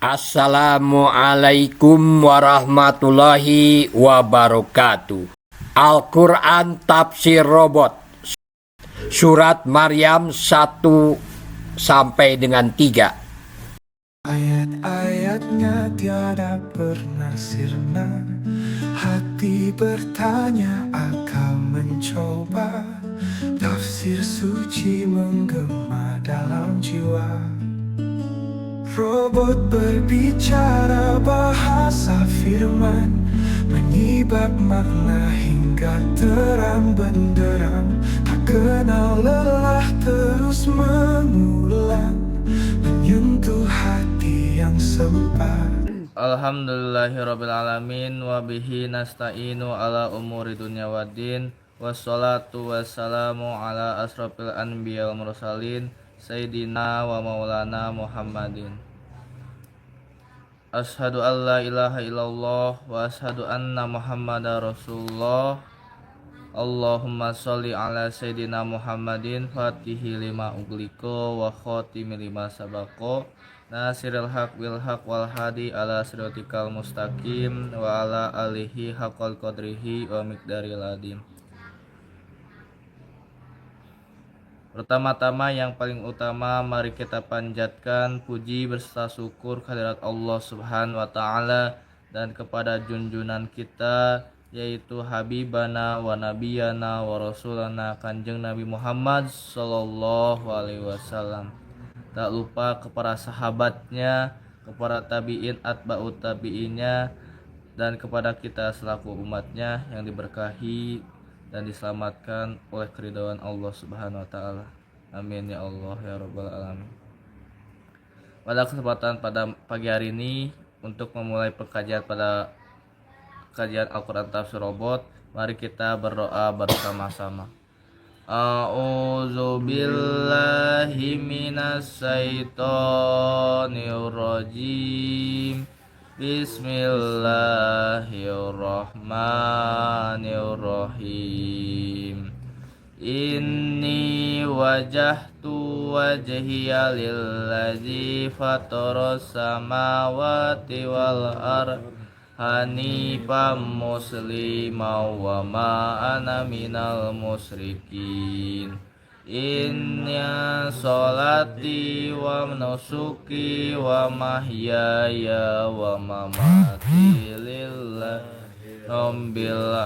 Assalamualaikum warahmatullahi wabarakatuh. Al-Quran Tafsir Robot Surat Maryam 1 sampai dengan 3. Ayat-ayatnya tiada pernah sirna. Hati bertanya, akal mencoba. Tafsir suci menggema dalam jiwa. Robot berbicara bahasa firman, menyibak makna hingga terang benderang. Tak kenal lelah terus mengulang, menyentuh hati yang sempat. Alhamdulillahirrabbilalamin. Wabihi nasta'inu ala umuri dunya waddin. Wassalatu wassalamu ala asrafil anbiya wal mursalin Sayyidina wa maulana Muhammadin. Ashadu an la ilaha illallah wa ashadu anna Muhammadar Rasulullah. Allahumma sholli ala Sayyidina Muhammadin fatihi lima ugliko wa khotimi lima sabako nasiril haq bil haq wal hadi ala siratikal mustaqim wa ala alihi haqqal qadrihi wa miqdaril adim. Pertama-tama yang paling utama, mari kita panjatkan puji berserta syukur kehadirat Allah Subhanahu wa taala dan kepada junjungan kita yaitu Habibana wa Nabiyana wa Rasulana Kanjeng Nabi Muhammad sallallahu alaihi wasallam. Tak lupa kepada sahabatnya, kepada tabi'in atba'ut tabi'innya, dan kepada kita selaku umatnya yang diberkahi dan diselamatkan oleh keridhaan Allah Subhanahu wa taala. Amin ya Allah ya rabbal alamin. Pada kesempatan pada pagi hari ini untuk memulai kajian Al-Quran Tafsir Robot, mari kita berdoa bersama-sama. A'udzu billahi minas syaitonir rajim. Bismillahirrahmanirrahim. Inni wajahtu wajhiya lilladzi fataras samawati wal ardh hanifan musliman wa ma ana minal musyrikin. Inna sholati wa nusuki wa mahyaya wa mamati lillahi rabbil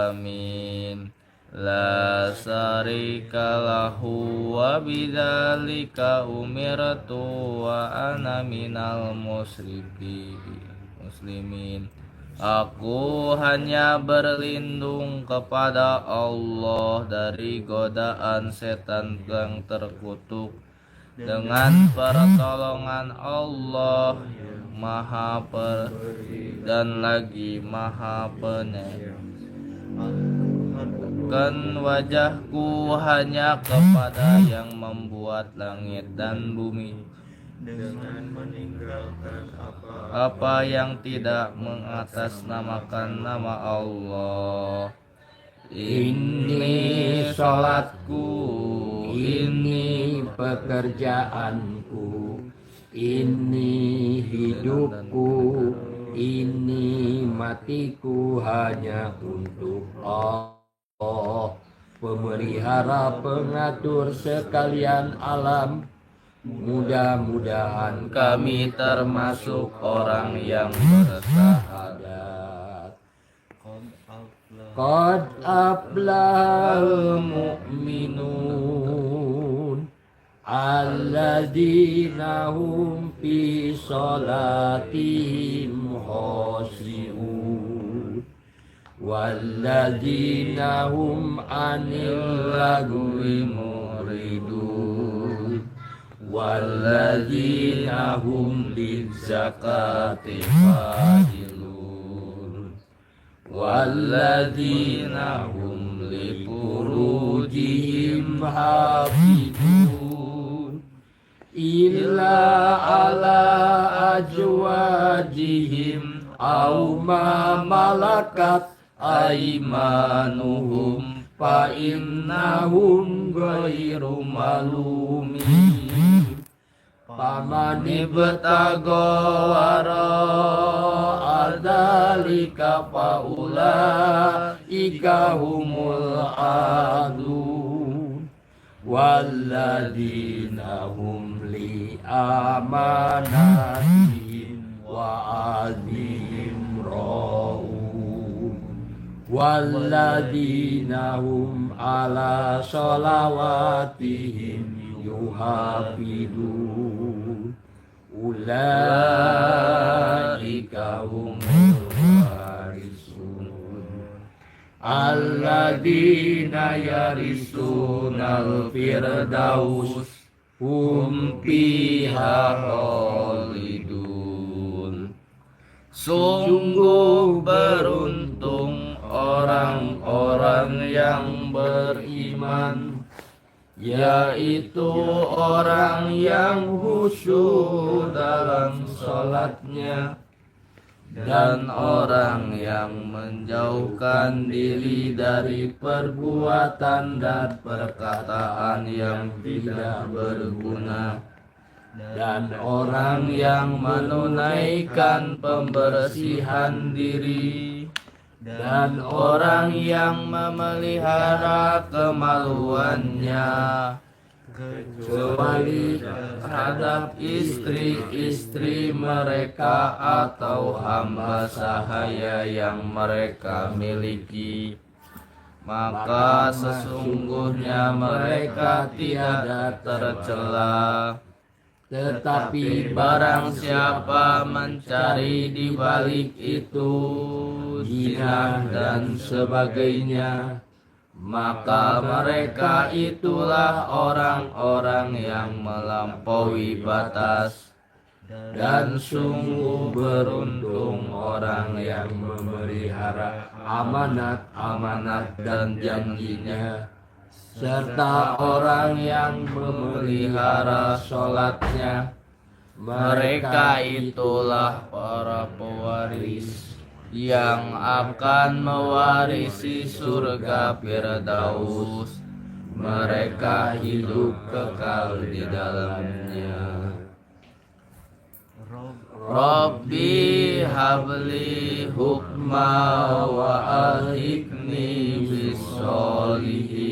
alamin la syarika lahu wa bidzalika umirtu wa ana minal muslimin. Aku hanya berlindung kepada Allah dari godaan setan yang terkutuk dengan pertolongan Allah Maha dan lagi Maha Penyayang. Kan wajahku hanya kepada yang membuat langit dan bumi, dengan meninggalkan apa yang tidak mengatasnamakan nama Allah. Ini salatku, ini pekerjaanku, ini hidupku, ini matiku hanya untuk Allah, pemelihara pengatur sekalian alam. Mudah-mudahan kami termasuk orang yang bersahadat. Qad aflahal mu'minun alladzina hum fi sholatihim khashi'un walladzina hum anil lagwi muridun walladzina hum lizzakati fa'ilun walladzina hum lifurujihim hafidun illa ala azwajihim aw ma malakat aimanuhum fa innahum ghairu malumin. Faman ibtago wara dzalika faulaika humul adun walladzina hum li amanatihim wa ahdihim raun walladzina hum ala sholawatihim yuhafidun ulaika humul warisun alladzina yarisunal firdaus hum fiha khalidun. Sungguh beruntung orang-orang yang beriman, yaitu orang yang khusyuk dalam sholatnya dan orang yang menjauhkan diri dari perbuatan dan perkataan yang tidak berguna, dan orang yang menunaikan pembersihan diri, dan orang yang memelihara kemaluannya kecuali terhadap istri-istri mereka atau hamba sahaya yang mereka miliki, maka sesungguhnya mereka tiada tercela. Tetapi barang siapa mencari di balik itu zina dan sebagainya, maka mereka itulah orang-orang yang melampaui batas, dan sungguh beruntung orang yang memelihara amanat-amanat dan janjinya, serta orang yang memelihara sholatnya. Mereka itulah para pewaris yang akan mewarisi surga Firdaus. Mereka hidup kekal di dalamnya. Rabbi habli hukma wa alhiqni bis-sholihin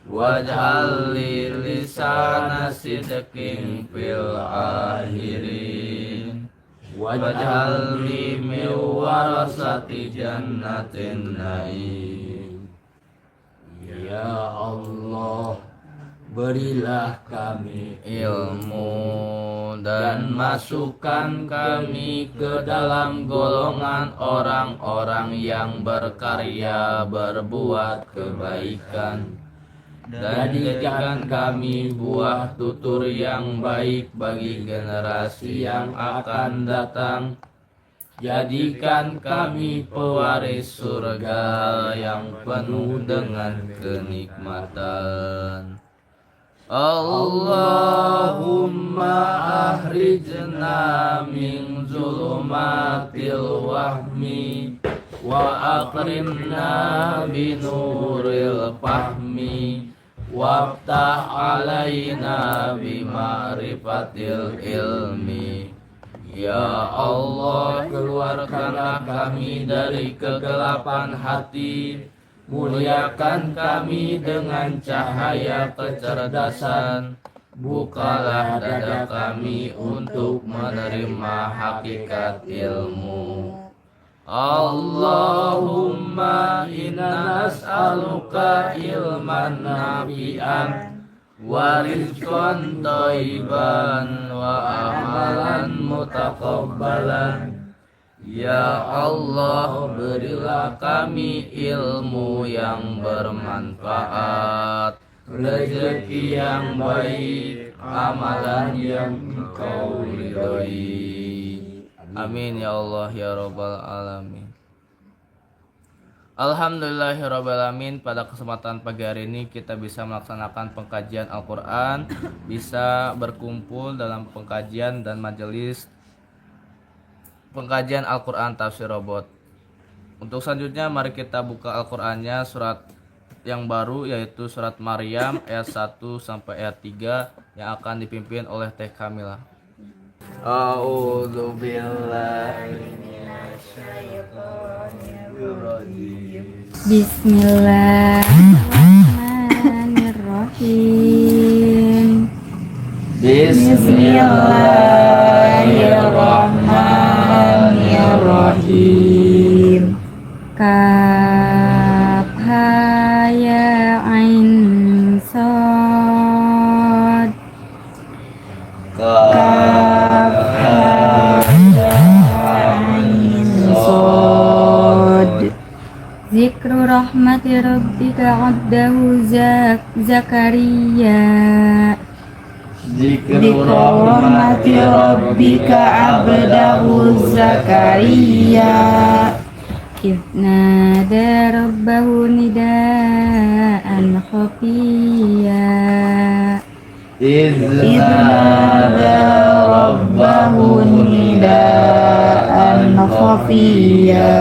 waj'al li lisana sidqin fil akhirin waj'alni min warasati jannatin naim. Ya Allah, berilah kami ilmu dan masukkan kami ke dalam golongan orang-orang yang berkarya berbuat kebaikan. Jadikan kami buah tutur yang baik bagi generasi yang akan datang. Jadikan kami pewaris surga yang penuh dengan kenikmatan. Allahumma ahrijna min zulumatil wahmi wa akrimna binuril fahmi waftah alaina bima'rifatil ilmi. Ya Allah, keluarkanlah kami dari kegelapan hati, muliakan kami dengan cahaya kecerdasan, bukalah dada kami untuk menerima hakikat ilmu. Allahumma inna nas'aluka ilman nafi'an wa rizqan thayyiban wa amalan mutaqabbalan. Ya Allah, berilah kami ilmu yang bermanfaat, rezeki yang baik, amalan yang Engkau ridhoi. Amin ya Allah ya Rabbal Alamin. Alhamdulillahirrabbilalamin. Pada kesempatan pagi hari ini kita bisa melaksanakan pengkajian Al-Quran, bisa berkumpul dalam pengkajian dan majelis pengkajian Al-Quran Tafsir Robot. Untuk selanjutnya mari kita buka Al-Qurannya surat yang baru, yaitu surat Maryam ayat 1 sampai ayat 3. yang akan dipimpin oleh Teh Kamila. A'udzubillahi Bismillahirrahmanirrahim. Bismillahirrahmanirrahim. Kaf ha ya ain sad. Kaf ha ya ain sad. Zikru rahmati rabbika abdahu Zakaria. Zikru rahmati rabbika abdahu Zakaria. Nada rabbahu nidaan khafiyya. Iznada rabbahu nidaan khafiyya.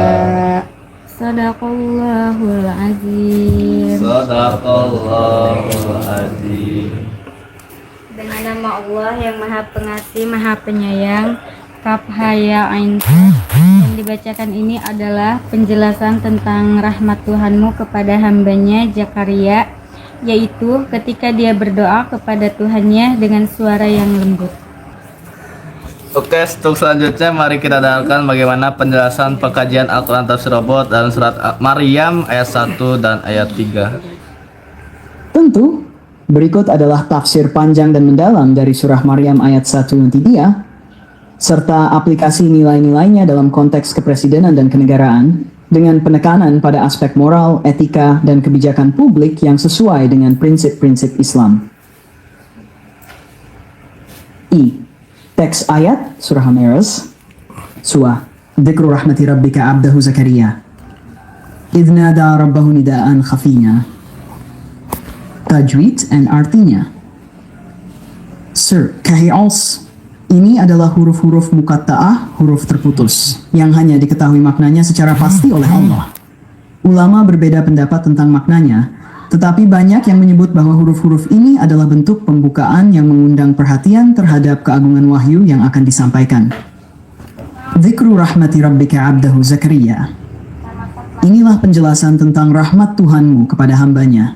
Sadaqallahul azim. Sadaqallahul azim. Dengan nama Allah yang Maha Pengasih, Maha Penyayang. Kaf ha ya ain sad. Yang dibacakan ini adalah penjelasan tentang rahmat Tuhanmu kepada hambanya Zakaria, yaitu ketika dia berdoa kepada Tuhannya dengan suara yang lembut. Oke, untuk selanjutnya mari kita dengarkan bagaimana penjelasan pengkajian Al-Quran Tafsir Robot dalam surat Maryam ayat 1 dan ayat 3. Tentu, berikut adalah tafsir panjang dan mendalam dari surah Maryam ayat 1 dan 3, serta aplikasi nilai-nilainya dalam konteks kepresidenan dan kenegaraan, dengan penekanan pada aspek moral, etika, dan kebijakan publik yang sesuai dengan prinsip-prinsip Islam. Teks ayat surah Al-Mi'raj, surah Dzikru rahmati rabbika abdahu Zakaria idh nada rabbahu nidaan khafiyya. Tajwid and artinya. Sir Kahils, ini adalah huruf-huruf muqatta'ah, huruf terputus, yang hanya diketahui maknanya secara pasti oleh Allah. Ulama berbeda pendapat tentang maknanya, tetapi banyak yang menyebut bahwa huruf-huruf ini adalah bentuk pembukaan yang mengundang perhatian terhadap keagungan wahyu yang akan disampaikan. Dzikru rahmati rabbika abdahu Zakaria. Inilah penjelasan tentang rahmat Tuhanmu kepada hambanya,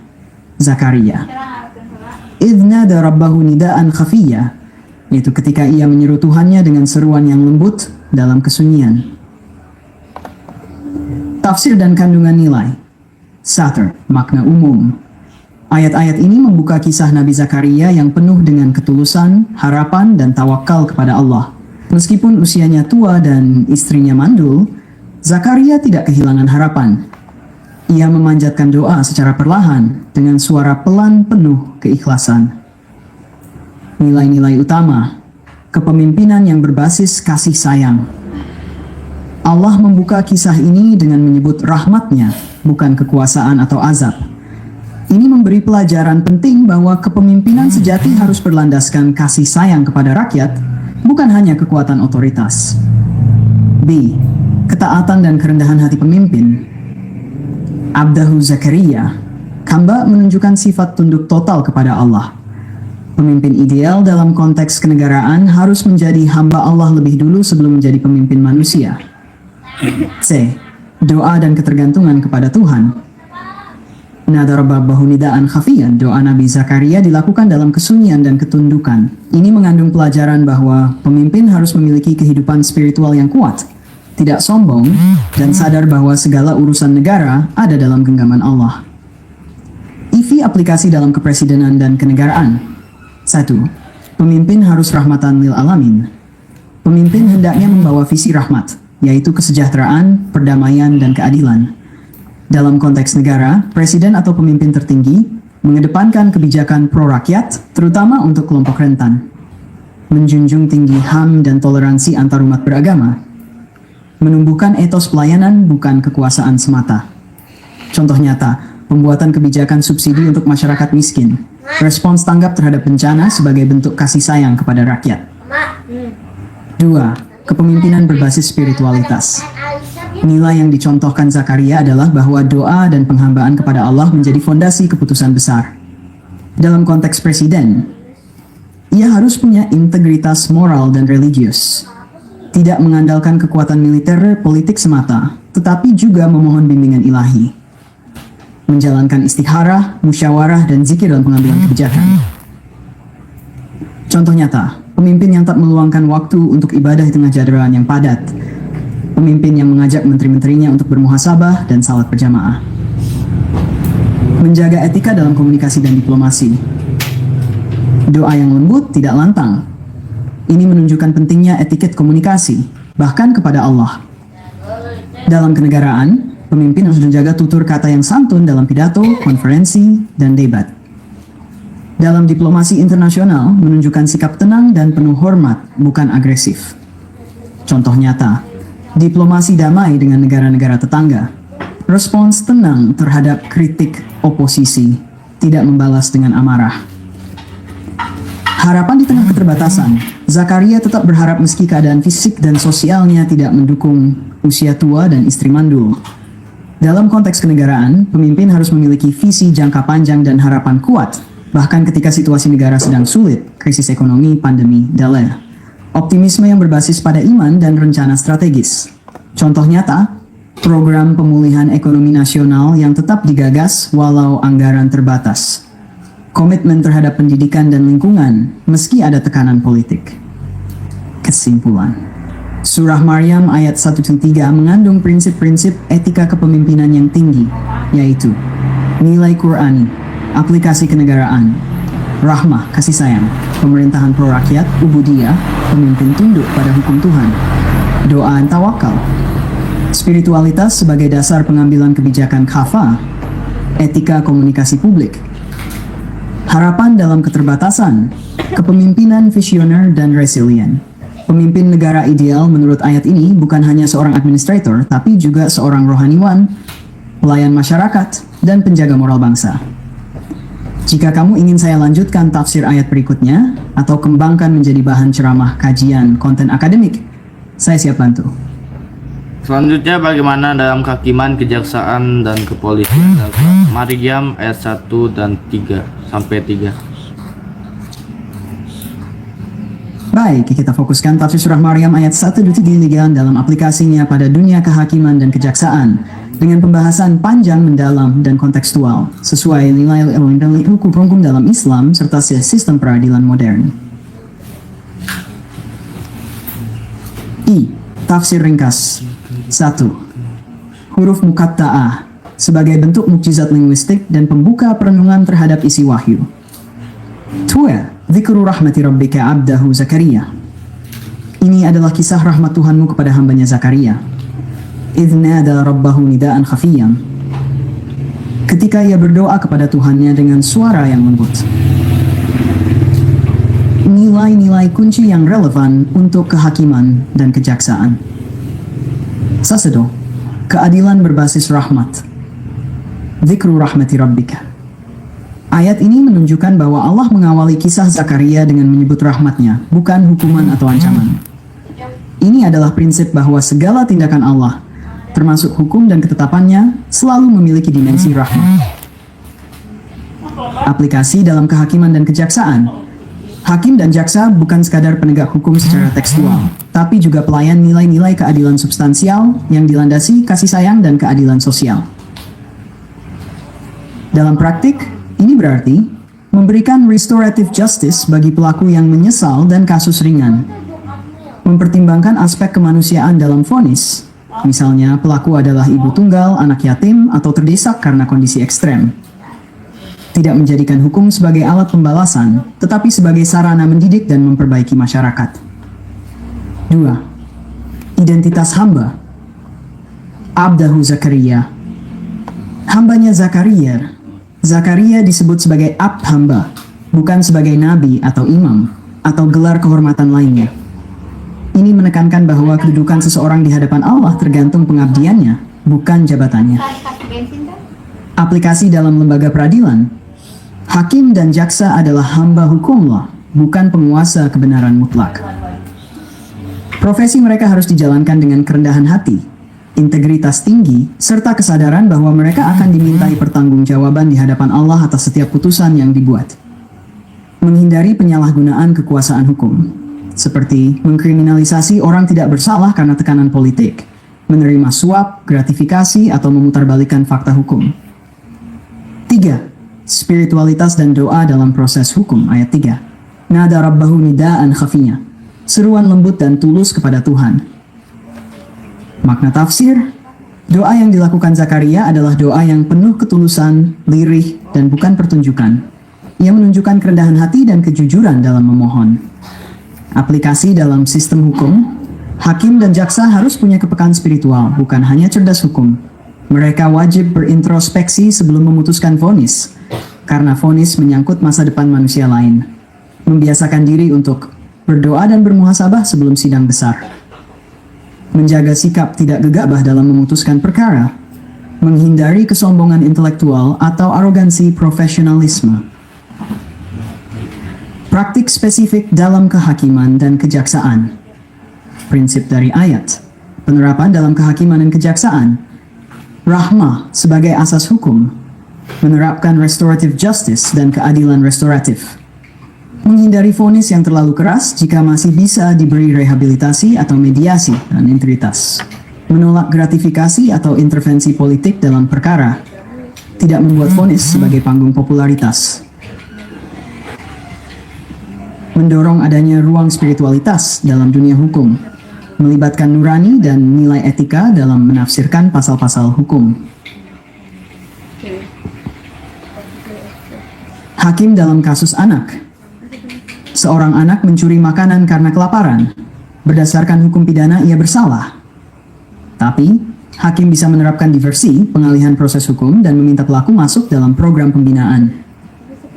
Zakaria. Idh nada rabbahu nidaan khafiyya, yaitu ketika ia menyeru Tuhannya dengan seruan yang lembut dalam kesunyian. Tafsir dan kandungan nilai. Satr, makna umum. Ayat-ayat ini membuka kisah Nabi Zakaria yang penuh dengan ketulusan, harapan, dan tawakal kepada Allah. Meskipun usianya tua dan istrinya mandul, Zakaria tidak kehilangan harapan. Ia memanjatkan doa secara perlahan dengan suara pelan penuh keikhlasan. Nilai-nilai utama, kepemimpinan yang berbasis kasih sayang. Allah membuka kisah ini dengan menyebut rahmatnya, bukan kekuasaan atau azab. Ini memberi pelajaran penting bahwa kepemimpinan sejati harus berlandaskan kasih sayang kepada rakyat, bukan hanya kekuatan otoritas. B. Ketaatan dan kerendahan hati pemimpin. Abdahu Zakaria, hamba menunjukkan sifat tunduk total kepada Allah. Pemimpin ideal dalam konteks kenegaraan harus menjadi hamba Allah lebih dulu sebelum menjadi pemimpin manusia. C. Doa dan ketergantungan kepada Tuhan. Nada rabbahu nidaan khafiyan, doa Nabi Zakaria dilakukan dalam kesunyian dan ketundukan. Ini mengandung pelajaran bahwa pemimpin harus memiliki kehidupan spiritual yang kuat, tidak sombong, dan sadar bahwa segala urusan negara ada dalam genggaman Allah. IV aplikasi dalam kepresidenan dan kenegaraan. 1. Pemimpin harus rahmatan lil alamin. Pemimpin hendaknya membawa visi rahmat, yaitu kesejahteraan, perdamaian, dan keadilan. Dalam konteks negara, presiden atau pemimpin tertinggi mengedepankan kebijakan pro-rakyat, terutama untuk kelompok rentan. Menjunjung tinggi HAM dan toleransi antarumat beragama. Menumbuhkan etos pelayanan, bukan kekuasaan semata. Contoh nyata, pembuatan kebijakan subsidi untuk masyarakat miskin. Respons tanggap terhadap bencana sebagai bentuk kasih sayang kepada rakyat. 2. Kepemimpinan berbasis spiritualitas. Nilai yang dicontohkan Zakaria adalah bahwa doa dan penghambaan kepada Allah menjadi fondasi keputusan besar. Dalam konteks presiden, Ia harus punya integritas moral dan religius. Tidak mengandalkan kekuatan militer politik semata, tetapi juga memohon bimbingan ilahi. Menjalankan istikharah, musyawarah, dan zikir dalam pengambilan kebijakan. Contoh nyata, pemimpin yang tak meluangkan waktu untuk ibadah di tengah jadwal yang padat. Pemimpin yang mengajak menteri-menterinya untuk bermuhasabah dan salat berjamaah. Menjaga etika dalam komunikasi dan diplomasi. Doa yang lembut tidak lantang. Ini menunjukkan pentingnya etiket komunikasi, bahkan kepada Allah. Dalam kenegaraan, pemimpin harus menjaga tutur kata yang santun dalam pidato, konferensi, dan debat. Dalam diplomasi internasional, menunjukkan sikap tenang dan penuh hormat, bukan agresif. Contoh nyata, diplomasi damai dengan negara-negara tetangga. Respons tenang terhadap kritik oposisi, tidak membalas dengan amarah. Harapan di tengah keterbatasan, Zakaria tetap berharap meski keadaan fisik dan sosialnya tidak mendukung usia tua dan istri mandul. Dalam konteks kenegaraan, pemimpin harus memiliki visi jangka panjang dan harapan kuat, bahkan ketika situasi negara sedang sulit, krisis ekonomi, pandemi, dan optimisme yang berbasis pada iman dan rencana strategis. Contoh nyata, program pemulihan ekonomi nasional yang tetap digagas walau anggaran terbatas. Komitmen terhadap pendidikan dan lingkungan, meski ada tekanan politik. Kesimpulan, Surah Maryam ayat 1-3 mengandung prinsip-prinsip etika kepemimpinan yang tinggi, yaitu nilai Qur'ani, aplikasi kenegaraan, rahmah, kasih sayang, pemerintahan pro-rakyat, ubudiyah, pemimpin tunduk pada hukum Tuhan, doa dan tawakal, spiritualitas sebagai dasar pengambilan kebijakan khafa, etika komunikasi publik, harapan dalam keterbatasan, kepemimpinan visioner dan resilient. Pemimpin negara ideal menurut ayat ini bukan hanya seorang administrator, tapi juga seorang rohaniwan, pelayan masyarakat, dan penjaga moral bangsa. Jika kamu ingin saya lanjutkan tafsir ayat berikutnya, atau kembangkan menjadi bahan ceramah kajian konten akademik, saya siap bantu. Selanjutnya bagaimana dalam kehakiman, kejaksaan, dan kepolisian. Maryam ayat 1 dan 3-3. Baik, kita fokuskan tafsir surah Maryam ayat 1-3 dalam aplikasinya pada dunia kehakiman dan kejaksaan dengan pembahasan panjang, mendalam, dan kontekstual sesuai nilai hukum dalam Islam serta sistem peradilan modern. Tafsir ringkas. 1. Huruf muqatta'ah sebagai bentuk mukjizat linguistik dan pembuka perenungan terhadap isi wahyu. 2. Dzikru rahmati rabbika abdahu Zakaria. Ini adalah kisah rahmat Tuhanmu kepada hambanya Zakaria. Idh nada rabbahu nidaan khafiyyan. Ketika ia berdoa kepada Tuhannya dengan suara yang lembut. Nilai-nilai kunci yang relevan untuk kehakiman dan kejaksaan. Sasedo, keadilan berbasis rahmat. Dzikru rahmati rabbika. Ayat ini menunjukkan bahwa Allah mengawali kisah Zakaria dengan menyebut rahmatnya, bukan hukuman atau ancaman. Ini adalah prinsip bahwa segala tindakan Allah, termasuk hukum dan ketetapannya, selalu memiliki dimensi rahmat. Aplikasi dalam kehakiman dan kejaksaan. Hakim dan jaksa bukan sekadar penegak hukum secara tekstual, tapi juga pelayan nilai-nilai keadilan substansial yang dilandasi kasih sayang dan keadilan sosial. Dalam praktik, ini berarti memberikan restorative justice bagi pelaku yang menyesal dan kasus ringan. Mempertimbangkan aspek kemanusiaan dalam vonis, misalnya pelaku adalah ibu tunggal, anak yatim, atau terdesak karena kondisi ekstrem. Tidak menjadikan hukum sebagai alat pembalasan, tetapi sebagai sarana mendidik dan memperbaiki masyarakat. 2. Identitas hamba. Abdahu Zakaria. Hambanya Zakaria. Zakaria disebut sebagai abd hamba, bukan sebagai nabi atau imam, atau gelar kehormatan lainnya. Ini menekankan bahwa kedudukan seseorang di hadapan Allah tergantung pengabdiannya, bukan jabatannya. Aplikasi dalam lembaga peradilan. Hakim dan jaksa adalah hamba hukumullah, bukan penguasa kebenaran mutlak. Profesi mereka harus dijalankan dengan kerendahan hati, integritas tinggi, serta kesadaran bahwa mereka akan dimintai pertanggungjawaban di hadapan Allah atas setiap putusan yang dibuat. menghindari penyalahgunaan kekuasaan hukum, seperti mengkriminalisasi orang tidak bersalah karena tekanan politik, menerima suap, gratifikasi, atau memutarbalikkan fakta hukum. 3. Spiritualitas dan doa dalam proses hukum, ayat 3. Nada rabbahu nida'an khafinya, seruan lembut dan tulus kepada Tuhan. Makna tafsir, doa yang dilakukan Zakaria adalah doa yang penuh ketulusan, lirih, dan bukan pertunjukan. Ia menunjukkan kerendahan hati dan kejujuran dalam memohon. Aplikasi dalam sistem hukum, hakim dan jaksa harus punya kepekaan spiritual, bukan hanya cerdas hukum. Mereka wajib berintrospeksi sebelum memutuskan vonis, karena vonis menyangkut masa depan manusia lain. Membiasakan diri untuk berdoa dan bermuhasabah sebelum sidang besar. Menjaga sikap tidak gegabah dalam memutuskan perkara. Menghindari kesombongan intelektual atau arogansi profesionalisme. Praktik spesifik dalam kehakiman dan kejaksaan. Prinsip dari ayat. Penerapan dalam kehakiman dan kejaksaan. Rahmah sebagai asas hukum. Menerapkan restorative justice dan keadilan restoratif. Menghindari vonis yang terlalu keras jika masih bisa diberi rehabilitasi atau mediasi dan integritas. Menolak gratifikasi atau intervensi politik dalam perkara. Tidak membuat vonis sebagai panggung popularitas. Mendorong adanya ruang spiritualitas dalam dunia hukum. Melibatkan nurani dan nilai etika dalam menafsirkan pasal-pasal hukum. Hakim dalam kasus anak. Seorang anak mencuri makanan karena kelaparan. Berdasarkan hukum pidana ia bersalah. Tapi, hakim bisa menerapkan diversi, pengalihan proses hukum, dan meminta pelaku masuk dalam program pembinaan.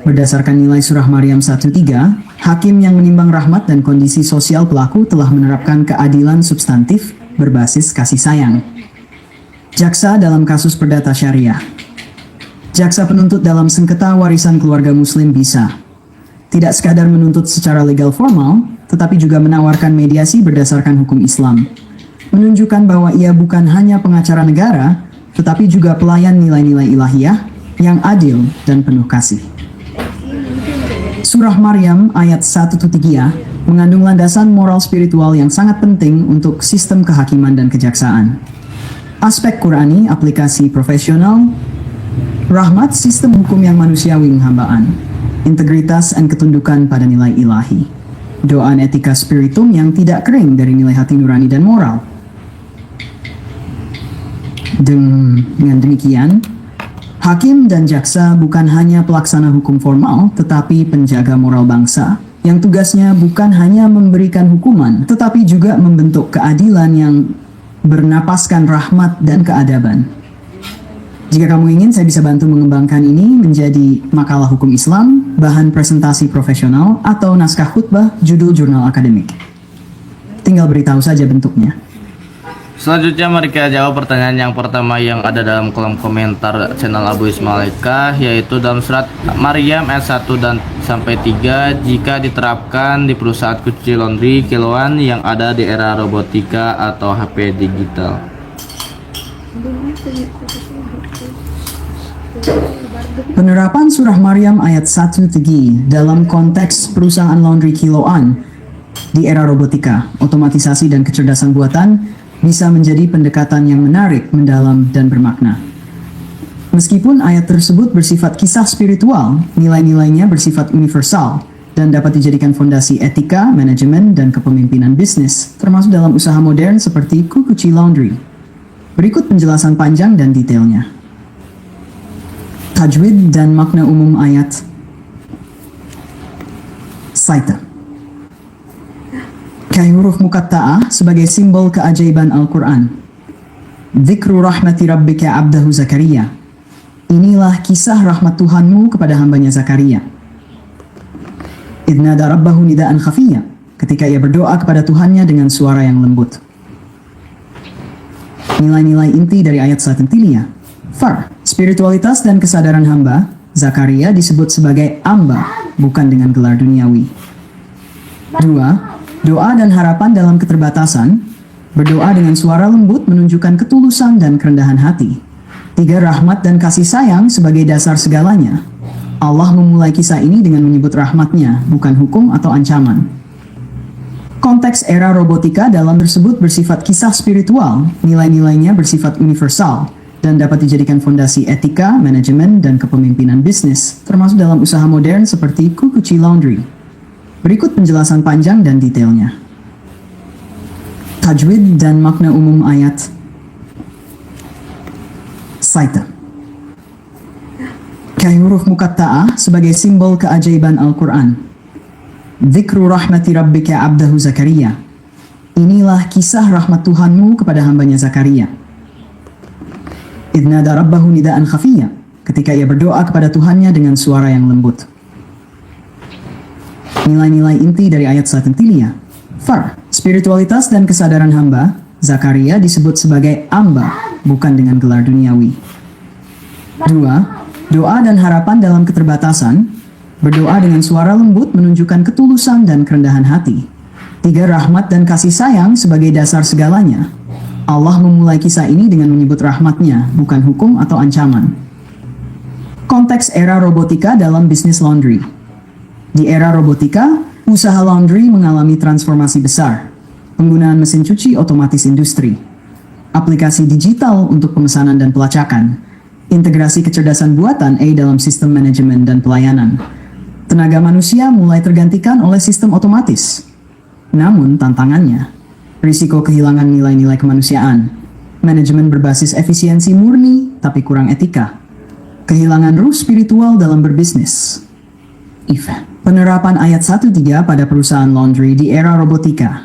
Berdasarkan nilai surah Maryam 1:3, hakim yang menimbang rahmat dan kondisi sosial pelaku telah menerapkan keadilan substantif berbasis kasih sayang. Jaksa dalam kasus perdata syariah. Jaksa penuntut dalam sengketa warisan keluarga muslim bisa tidak sekadar menuntut secara legal formal, tetapi juga menawarkan mediasi berdasarkan hukum Islam. Menunjukkan bahwa ia bukan hanya pengacara negara, tetapi juga pelayan nilai-nilai ilahiyah yang adil dan penuh kasih. Surah Maryam ayat 1-3 mengandung landasan moral spiritual yang sangat penting untuk sistem kehakiman dan kejaksaan. Aspek Qurani, aplikasi profesional, rahmat sistem hukum yang manusiawi penghambaan, integritas dan ketundukan pada nilai ilahi, doa etika spiritum yang tidak kering dari nilai hati nurani dan moral. Dengan demikian, hakim dan jaksa bukan hanya pelaksana hukum formal, tetapi penjaga moral bangsa, yang tugasnya bukan hanya memberikan hukuman, tetapi juga membentuk keadilan yang bernapaskan rahmat dan keadaban. Jika kamu ingin, saya bisa bantu mengembangkan ini menjadi makalah hukum Islam, bahan presentasi profesional, atau naskah khutbah, judul jurnal akademik. Tinggal beritahu saja bentuknya. Selanjutnya mari kita jawab pertanyaan yang pertama yang ada dalam kolom komentar channel Abu Ismail Eka, yaitu dalam surat Maryam ayat 1 dan sampai 3, jika diterapkan di perusahaan cuci laundry kiloan yang ada di era robotika atau HP digital. Penerapan surah Maryam ayat 1-3 dalam konteks perusahaan laundry kiloan di era robotika, otomatisasi dan kecerdasan buatan bisa menjadi pendekatan yang menarik, mendalam, dan bermakna. Meskipun ayat tersebut bersifat kisah spiritual, nilai-nilainya bersifat universal dan dapat dijadikan fondasi etika, manajemen, dan kepemimpinan bisnis, termasuk dalam usaha modern seperti cuci laundry. Berikut penjelasan panjang dan detailnya. Tajwid dan makna umum ayat. Saita. Huruf muqatta'ah sebagai simbol keajaiban Al-Quran. Dzikru rahmati rabbika abdahu Zakaria. Inilah kisah rahmat Tuhanmu kepada hambanya Zakaria. Idnada rabbahu nida'an khafiyya, ketika ia berdoa kepada Tuhannya dengan suara yang lembut. Nilai-nilai inti dari ayat Satantilia. Far, spiritualitas dan kesadaran hamba, Zakaria disebut sebagai amba, bukan dengan gelar duniawi. 2. Doa dan harapan dalam keterbatasan. Berdoa dengan suara lembut menunjukkan ketulusan dan kerendahan hati. 3. Rahmat dan kasih sayang sebagai dasar segalanya. Allah memulai kisah ini dengan menyebut rahmatnya, bukan hukum atau ancaman. Konteks era robotika dalam tersebut bersifat kisah spiritual, nilai-nilainya bersifat universal, dan dapat dijadikan fondasi etika, manajemen, dan kepemimpinan bisnis, termasuk dalam usaha modern seperti Kukuchi Laundry. Berikut penjelasan panjang dan detailnya. Tajwid dan makna umum ayat. Saita. Huruf muqatta'ah sebagai simbol keajaiban Al-Quran. Dzikru rahmati rabbika abdahu Zakaria. Inilah kisah rahmat Tuhanmu kepada hambanya Zakaria. Idnada rabbahu nidaan khafiyya, ketika ia berdoa kepada Tuhannya dengan suara yang lembut. Nilai-nilai inti dari ayat Satentiliyah. Far, spiritualitas dan kesadaran hamba, Zakaria disebut sebagai amba, bukan dengan gelar duniawi. 2. Doa dan harapan dalam keterbatasan. Berdoa dengan suara lembut menunjukkan ketulusan dan kerendahan hati. 3. Rahmat dan kasih sayang sebagai dasar segalanya. Allah memulai kisah ini dengan menyebut rahmatnya, bukan hukum atau ancaman. Konteks era robotika dalam bisnis laundry. Di era robotika, usaha laundry mengalami transformasi besar. Penggunaan mesin cuci otomatis industri, aplikasi digital untuk pemesanan dan pelacakan, integrasi kecerdasan buatan AI dalam sistem manajemen dan pelayanan. Tenaga manusia mulai tergantikan oleh sistem otomatis. Namun tantangannya, risiko kehilangan nilai-nilai kemanusiaan, manajemen berbasis efisiensi murni tapi kurang etika, kehilangan ruh spiritual dalam berbisnis. Penerapan ayat 1-3 pada perusahaan laundry di era robotika.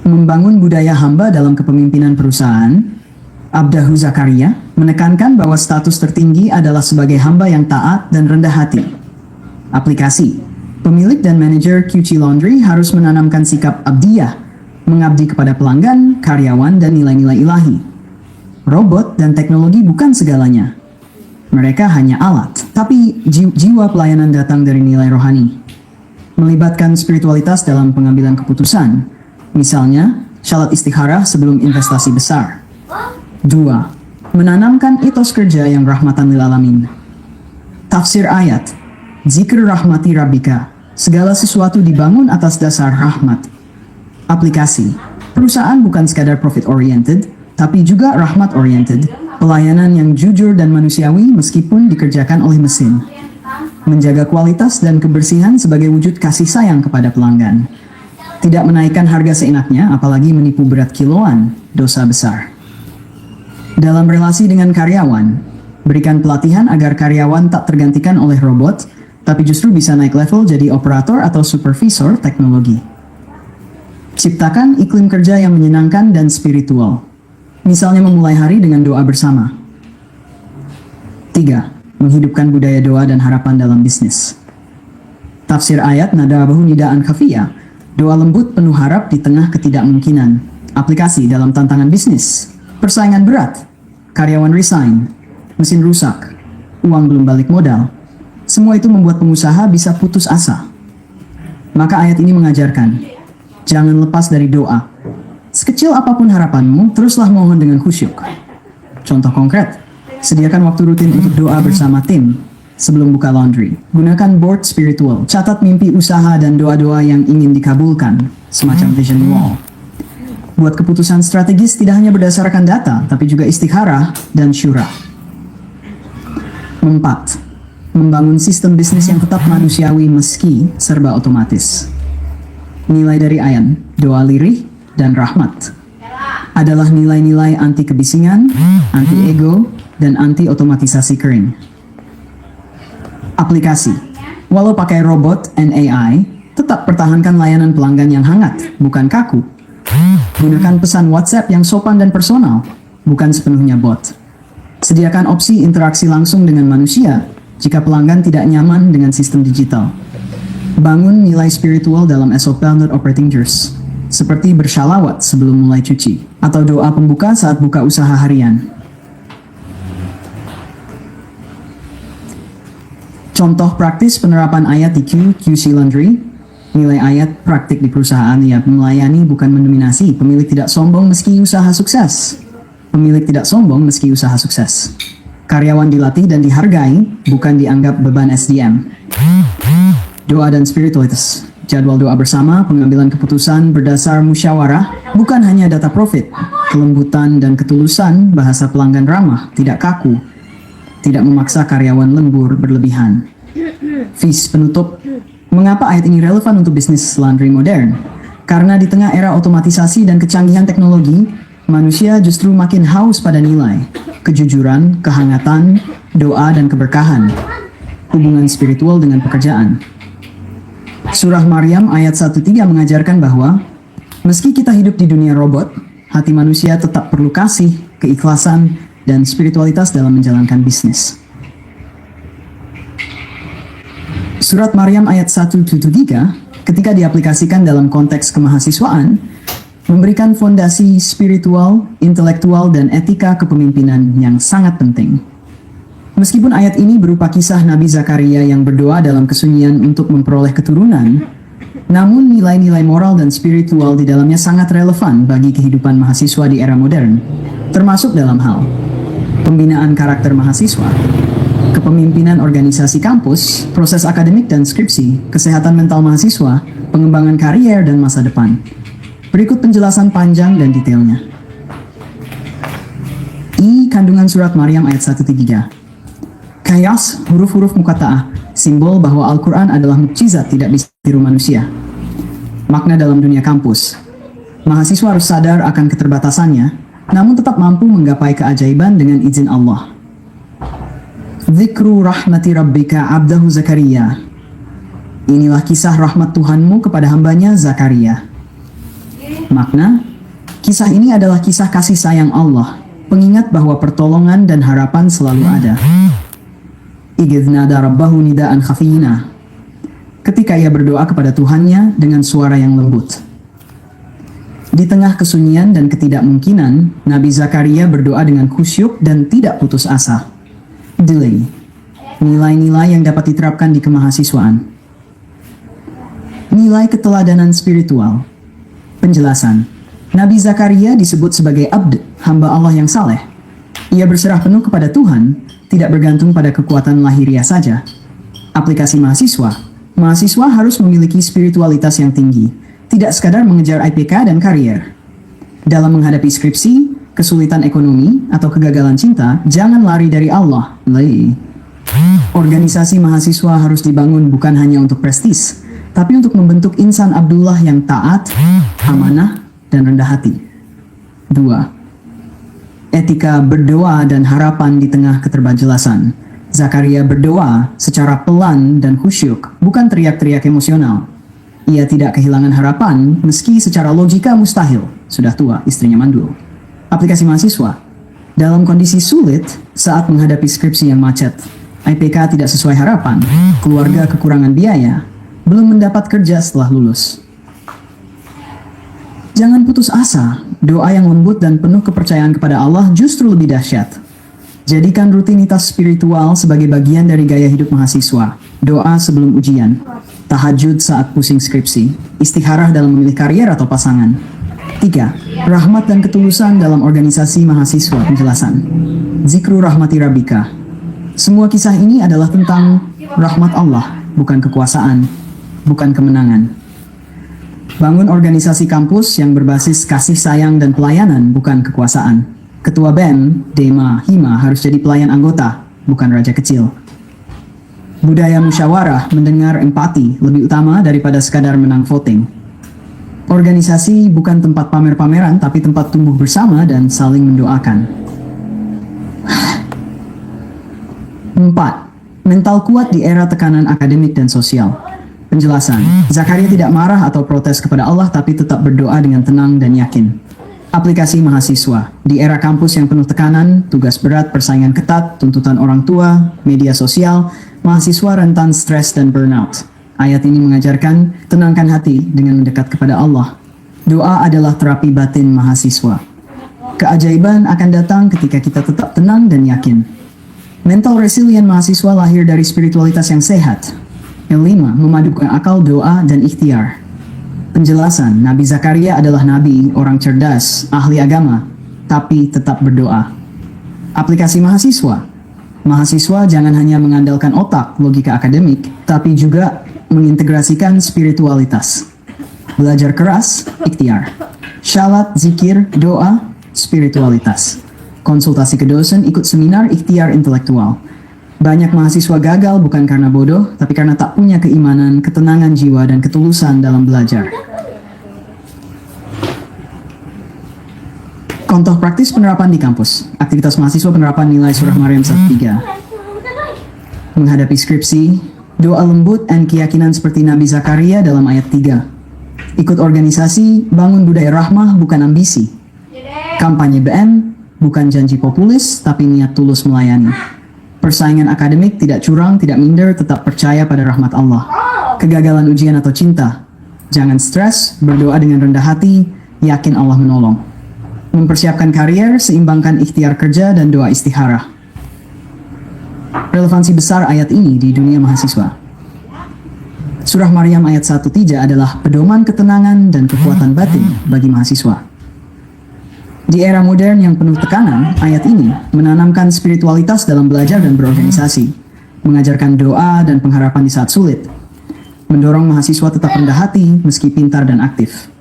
Membangun budaya hamba dalam kepemimpinan perusahaan. Abdahu Zakaria menekankan bahwa status tertinggi adalah sebagai hamba yang taat dan rendah hati. Aplikasi. Pemilik dan manajer QC Laundry harus menanamkan sikap abdiyah, mengabdi kepada pelanggan, karyawan, dan nilai-nilai ilahi. Robot dan teknologi bukan segalanya. Mereka hanya alat, tapi jiwa pelayanan datang dari nilai rohani. Melibatkan spiritualitas dalam pengambilan keputusan. Misalnya, syarat istikharah sebelum investasi besar. 2. Menanamkan etos kerja yang rahmatan lil alamin. Tafsir ayat. Zikr rahmati rabbika. Segala sesuatu dibangun atas dasar rahmat. Aplikasi. Perusahaan bukan sekadar profit oriented, tapi juga rahmat oriented. Pelayanan yang jujur dan manusiawi meskipun dikerjakan oleh mesin. Menjaga kualitas dan kebersihan sebagai wujud kasih sayang kepada pelanggan. Tidak menaikkan harga seenaknya, apalagi menipu berat kiloan, dosa besar. Dalam relasi dengan karyawan, berikan pelatihan agar karyawan tak tergantikan oleh robot, tapi justru bisa naik level jadi operator atau supervisor teknologi. Ciptakan iklim kerja yang menyenangkan dan spiritual. Misalnya memulai hari dengan doa bersama. 3. Menghidupkan budaya doa dan harapan dalam bisnis. Tafsir ayat nadabahu nidaan khafiyya. Doa lembut penuh harap di tengah ketidakmungkinan. Aplikasi dalam tantangan bisnis. Persaingan berat, karyawan resign, mesin rusak, uang belum balik modal. Semua itu membuat pengusaha bisa putus asa. Maka ayat ini mengajarkan, jangan lepas dari doa. Sekecil apapun harapanmu, teruslah mohon dengan khusyuk. Contoh konkret, sediakan waktu rutin untuk doa bersama tim sebelum buka laundry. Gunakan board spiritual, catat mimpi usaha dan doa-doa yang ingin dikabulkan, semacam vision wall. Buat keputusan strategis tidak hanya berdasarkan data, tapi juga istikharah dan syura. 4. Membangun sistem bisnis yang tetap manusiawi meski serba otomatis. Nilai dari ayat, doa lirih, dan rahmat adalah nilai-nilai anti kebisingan, anti ego, dan anti otomatisasi kering. Aplikasi. Walau pakai robot and AI, tetap pertahankan layanan pelanggan yang hangat, bukan kaku. Gunakan pesan WhatsApp yang sopan dan personal, bukan sepenuhnya bot. Sediakan opsi interaksi langsung dengan manusia jika pelanggan tidak nyaman dengan sistem digital. Bangun nilai spiritual dalam SOP Standard Operating Procedures, seperti bersyalawat sebelum mulai cuci, atau doa pembuka saat buka usaha harian. Contoh praktis penerapan ayat di QC Laundry. Nilai ayat praktik di perusahaan yang melayani bukan mendominasi. Pemilik tidak sombong meski usaha sukses. Pemilik tidak sombong meski usaha sukses. Karyawan dilatih dan dihargai, bukan dianggap beban SDM. Doa dan spiritualitas. Jadwal doa bersama, pengambilan keputusan berdasar musyawarah, bukan hanya data profit. Kelembutan dan ketulusan, bahasa pelanggan ramah, tidak kaku. Tidak memaksa karyawan lembur berlebihan. Fees penutup. Mengapa ayat ini relevan untuk bisnis laundry modern? Karena di tengah era otomatisasi dan kecanggihan teknologi, manusia justru makin haus pada nilai, kejujuran, kehangatan, doa, dan keberkahan. Hubungan spiritual dengan pekerjaan. Surah Maryam ayat 1-3 mengajarkan bahwa meski kita hidup di dunia robot, hati manusia tetap perlu kasih, keikhlasan, dan spiritualitas dalam menjalankan bisnis. Surat Maryam ayat 1-3 ketika diaplikasikan dalam konteks kemahasiswaan, memberikan fondasi spiritual, intelektual, dan etika kepemimpinan yang sangat penting. Meskipun ayat ini berupa kisah Nabi Zakaria yang berdoa dalam kesunyian untuk memperoleh keturunan, namun nilai-nilai moral dan spiritual di dalamnya sangat relevan bagi kehidupan mahasiswa di era modern, termasuk dalam hal pembinaan karakter mahasiswa, kepemimpinan organisasi kampus, proses akademik dan skripsi, kesehatan mental mahasiswa, pengembangan karier dan masa depan. Berikut penjelasan panjang dan detailnya. Kandungan surat Maryam ayat 1-3. Qiyas, huruf-huruf muqatta'ah, simbol bahwa Al-Quran adalah mukjizat tidak bisa ditiru manusia. Makna dalam dunia kampus. Mahasiswa harus sadar akan keterbatasannya, namun tetap mampu menggapai keajaiban dengan izin Allah. Dzikru rahmati rabbika abdahu Zakaria. Inilah kisah rahmat Tuhanmu kepada hambanya Zakaria. Makna, kisah ini adalah kisah kasih sayang Allah, pengingat bahwa pertolongan dan harapan selalu ada. Idz nada rabbahu nidaan khafiyina. Ketika ia berdoa kepada Tuhannya dengan suara yang lembut. Di tengah kesunyian dan ketidakmungkinan, Nabi Zakaria berdoa dengan khusyuk dan tidak putus asa. Delay. Nilai-nilai yang dapat diterapkan di kemahasiswaan. Nilai keteladanan spiritual. Penjelasan. Nabi Zakaria disebut sebagai abd, hamba Allah yang saleh. Ia berserah penuh kepada Tuhan, tidak bergantung pada kekuatan lahiriah saja. Aplikasi mahasiswa. Mahasiswa harus memiliki spiritualitas yang tinggi, tidak sekadar mengejar IPK dan karier. Dalam menghadapi skripsi, kesulitan ekonomi, atau kegagalan cinta, jangan lari dari Allah. Organisasi mahasiswa harus dibangun bukan hanya untuk prestis, tapi untuk membentuk insan Abdullah yang taat, amanah, dan rendah hati. 2. Etika berdoa dan harapan di tengah keterbatasan. Zakaria berdoa secara pelan dan khusyuk, bukan teriak-teriak emosional. Ia tidak kehilangan harapan, meski secara logika mustahil. Sudah tua, istrinya mandul. Aplikasi mahasiswa. Dalam kondisi sulit, saat menghadapi skripsi yang macet, IPK tidak sesuai harapan, keluarga kekurangan biaya, belum mendapat kerja setelah lulus. Jangan putus asa, doa yang lembut dan penuh kepercayaan kepada Allah justru lebih dahsyat. Jadikan rutinitas spiritual sebagai bagian dari gaya hidup mahasiswa. Doa sebelum ujian, tahajud saat pusing skripsi, istikharah dalam memilih karier atau pasangan. 3. Rahmat dan ketulusan dalam organisasi mahasiswa. Penjelasan. Zikru rahmati rabbika. Semua kisah ini adalah tentang rahmat Allah, bukan kekuasaan, bukan kemenangan. Bangun organisasi kampus yang berbasis kasih sayang dan pelayanan, bukan kekuasaan. Ketua BEM, Dema, Hima harus jadi pelayan anggota, bukan raja kecil. Budaya musyawarah, mendengar empati lebih utama daripada sekadar menang voting. Organisasi bukan tempat pamer-pameran, tapi tempat tumbuh bersama dan saling mendoakan. 4. Mental kuat di era tekanan akademik dan sosial. Penjelasan. Zakaria tidak marah atau protes kepada Allah, tapi tetap berdoa dengan tenang dan yakin. Aplikasi mahasiswa. Di era kampus yang penuh tekanan, tugas berat, persaingan ketat, tuntutan orang tua, media sosial, mahasiswa rentan stres dan burnout. Ayat ini mengajarkan, tenangkan hati dengan mendekat kepada Allah. Doa adalah terapi batin mahasiswa. Keajaiban akan datang ketika kita tetap tenang dan yakin. Mental resilient mahasiswa lahir dari spiritualitas yang sehat. Yang 5. Memadukan akal, doa, dan ikhtiar. Penjelasan. Nabi Zakaria adalah nabi, orang cerdas, ahli agama, tapi tetap berdoa. Aplikasi mahasiswa. Mahasiswa jangan hanya mengandalkan otak, logika akademik, tapi juga mengintegrasikan spiritualitas. Belajar keras, ikhtiar. Syalat, zikir, doa, spiritualitas. Konsultasi ke dosen, ikut seminar, ikhtiar intelektual. Banyak mahasiswa gagal bukan karena bodoh, tapi karena tak punya keimanan, ketenangan jiwa, dan ketulusan dalam belajar. Contoh praktis penerapan di kampus. Aktivitas mahasiswa penerapan nilai surah Maryam 1:3. Menghadapi skripsi, doa lembut dan keyakinan seperti Nabi Zakaria dalam ayat 3. Ikut organisasi, bangun budaya rahmah bukan ambisi. Kampanye BM, bukan janji populis, tapi niat tulus melayani. Persaingan akademik tidak curang, tidak minder, tetap percaya pada rahmat Allah. Kegagalan ujian atau cinta, jangan stres, berdoa dengan rendah hati, yakin Allah menolong. Mempersiapkan karier, seimbangkan ikhtiar kerja dan doa istihara. Relevansi besar ayat ini di dunia mahasiswa. Surah Maryam ayat 1:3 adalah pedoman ketenangan dan kekuatan batin bagi mahasiswa. Di era modern yang penuh tekanan, ayat ini menanamkan spiritualitas dalam belajar dan berorganisasi, mengajarkan doa dan pengharapan di saat sulit, mendorong mahasiswa tetap rendah hati meski pintar dan aktif.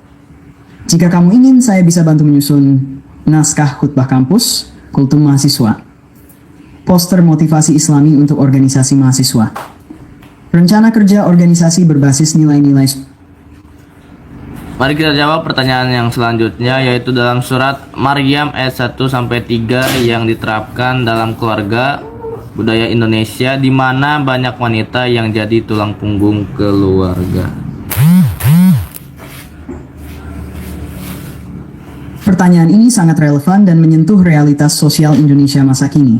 Jika kamu ingin, saya bisa bantu menyusun naskah khutbah kampus, kultum mahasiswa, poster motivasi Islami untuk organisasi mahasiswa, rencana kerja organisasi berbasis nilai-nilai. Mari kita jawab pertanyaan yang selanjutnya, yaitu dalam surat Maryam ayat 1-3 yang diterapkan dalam keluarga budaya Indonesia, di mana banyak wanita yang jadi tulang punggung keluarga. Pertanyaan ini sangat relevan dan menyentuh realitas sosial Indonesia masa kini.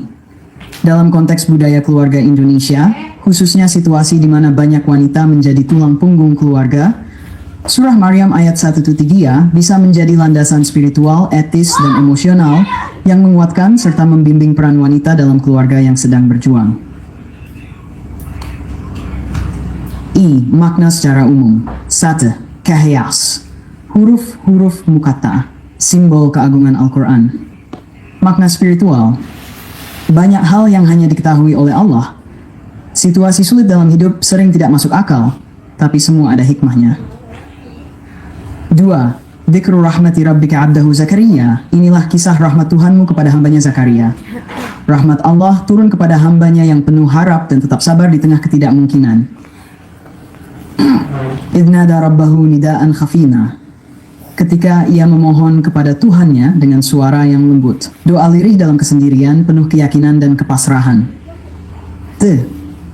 Dalam konteks budaya keluarga Indonesia, khususnya situasi di mana banyak wanita menjadi tulang punggung keluarga, Surah Maryam ayat 1-3 bisa menjadi landasan spiritual, etis, dan emosional yang menguatkan serta membimbing peran wanita dalam keluarga yang sedang berjuang. Makna secara umum. 1. Kahyas. Huruf-huruf muqatta'ah, simbol keagungan Al-Quran. Makna spiritual. Banyak hal yang hanya diketahui oleh Allah. Situasi sulit dalam hidup sering tidak masuk akal, tapi semua ada hikmahnya. 2. Dzikru rahmati rabbika abdahu Zakaria. Inilah kisah rahmat Tuhanmu kepada hambanya Zakaria. Rahmat Allah turun kepada hambanya yang penuh harap dan tetap sabar di tengah ketidakmungkinan. Idnada rabbahu nidaan khafina. Ketika ia memohon kepada Tuhannya dengan suara yang lembut. Doa lirih dalam kesendirian, penuh keyakinan dan kepasrahan.